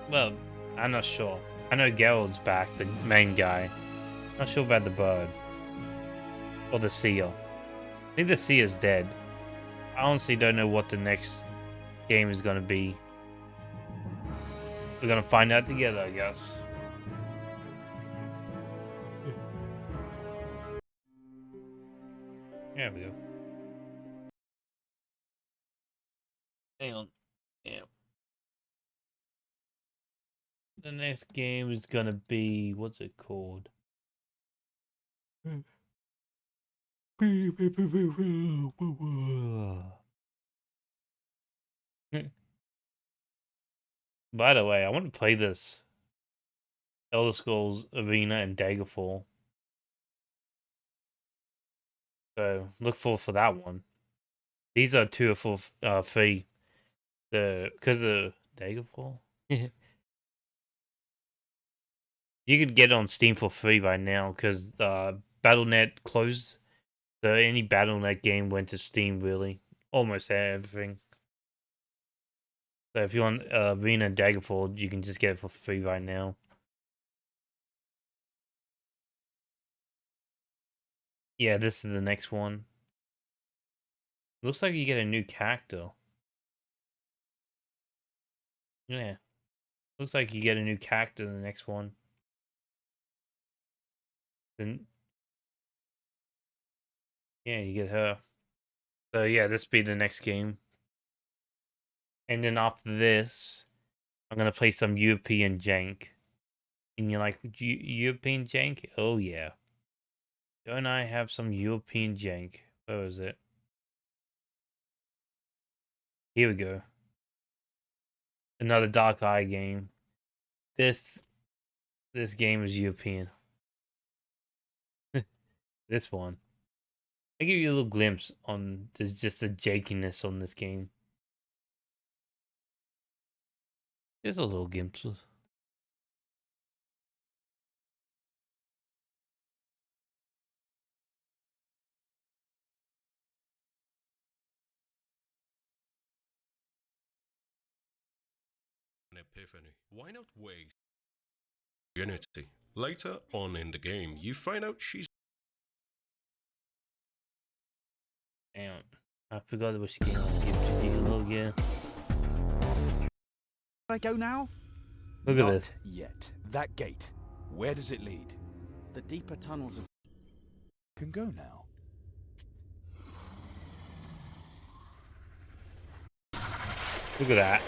Well, I'm not sure. I know Geralt's back, the main guy. Not sure about the bird. Or the seal. I think the seal is dead. I honestly don't know what the next game is going to be. We're going to find out together, I guess. There we go. Hang on. Yeah. The next game is going to be... What's it called? By the way, I want to play this Elder Scrolls Arena and Daggerfall. So look forward for that one. These are 2 for free. Because of Daggerfall. You could get it on Steam for free right now because Battle.net closed. So any Battle.net game went to Steam, really. Almost everything. So if you want Arena and Daggerfall, you can just get it for free right now. Yeah, this is the next one. Looks like you get a new character. Yeah. Looks like you get a new character in the next one. Then, yeah, you get her. So yeah, this be the next game. And then after this, I'm gonna play some European jank. And you're like, European jank? Oh yeah. Don't I have some European jank? Where is it? Here we go. Another Dark Eye game. This game is European. This one. I give you a little glimpse on just the jankiness on this game. There's a little glimpse. An epiphany. Why not waste opportunity? Later on in the game, you find out she's. Damn. I forgot which game I give to you. Look, yeah. I go now? Look at Not this. yet. That gate. Where does it lead? The deeper tunnels of... Can go now. Look at that.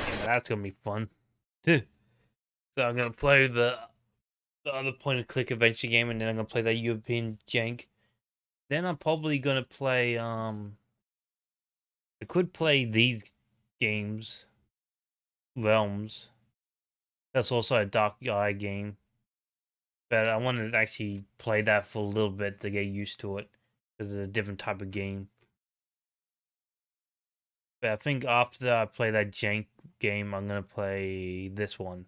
Yeah, that's gonna be fun. So I'm gonna play the other point and click adventure game, and then I'm gonna play that European jank. Then I'm probably gonna play I could play these games. Realms. That's also a Dark Eye game. But I wanted to actually play that for a little bit to get used to it. Because it's a different type of game. But I think after I play that jank game, I'm gonna play this one.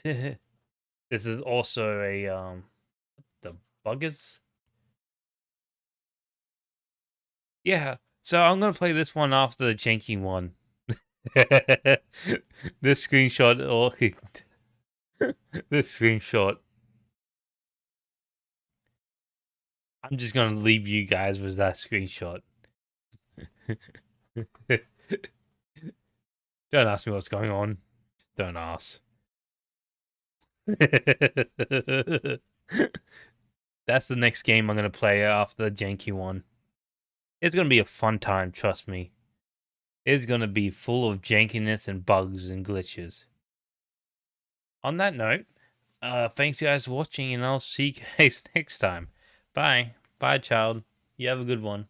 This is also a the buggers. Yeah, so I'm gonna play this one after the janky one. This screenshot, or this screenshot. I'm just gonna leave you guys with that screenshot. Don't ask me what's going on. Don't ask. That's the next game I'm gonna play after the janky one. It's gonna be a fun time, trust me. It's gonna be full of jankiness and bugs and glitches. On that note, thanks guys for watching, and I'll see you guys next time. Bye. Bye, child. You have a good one.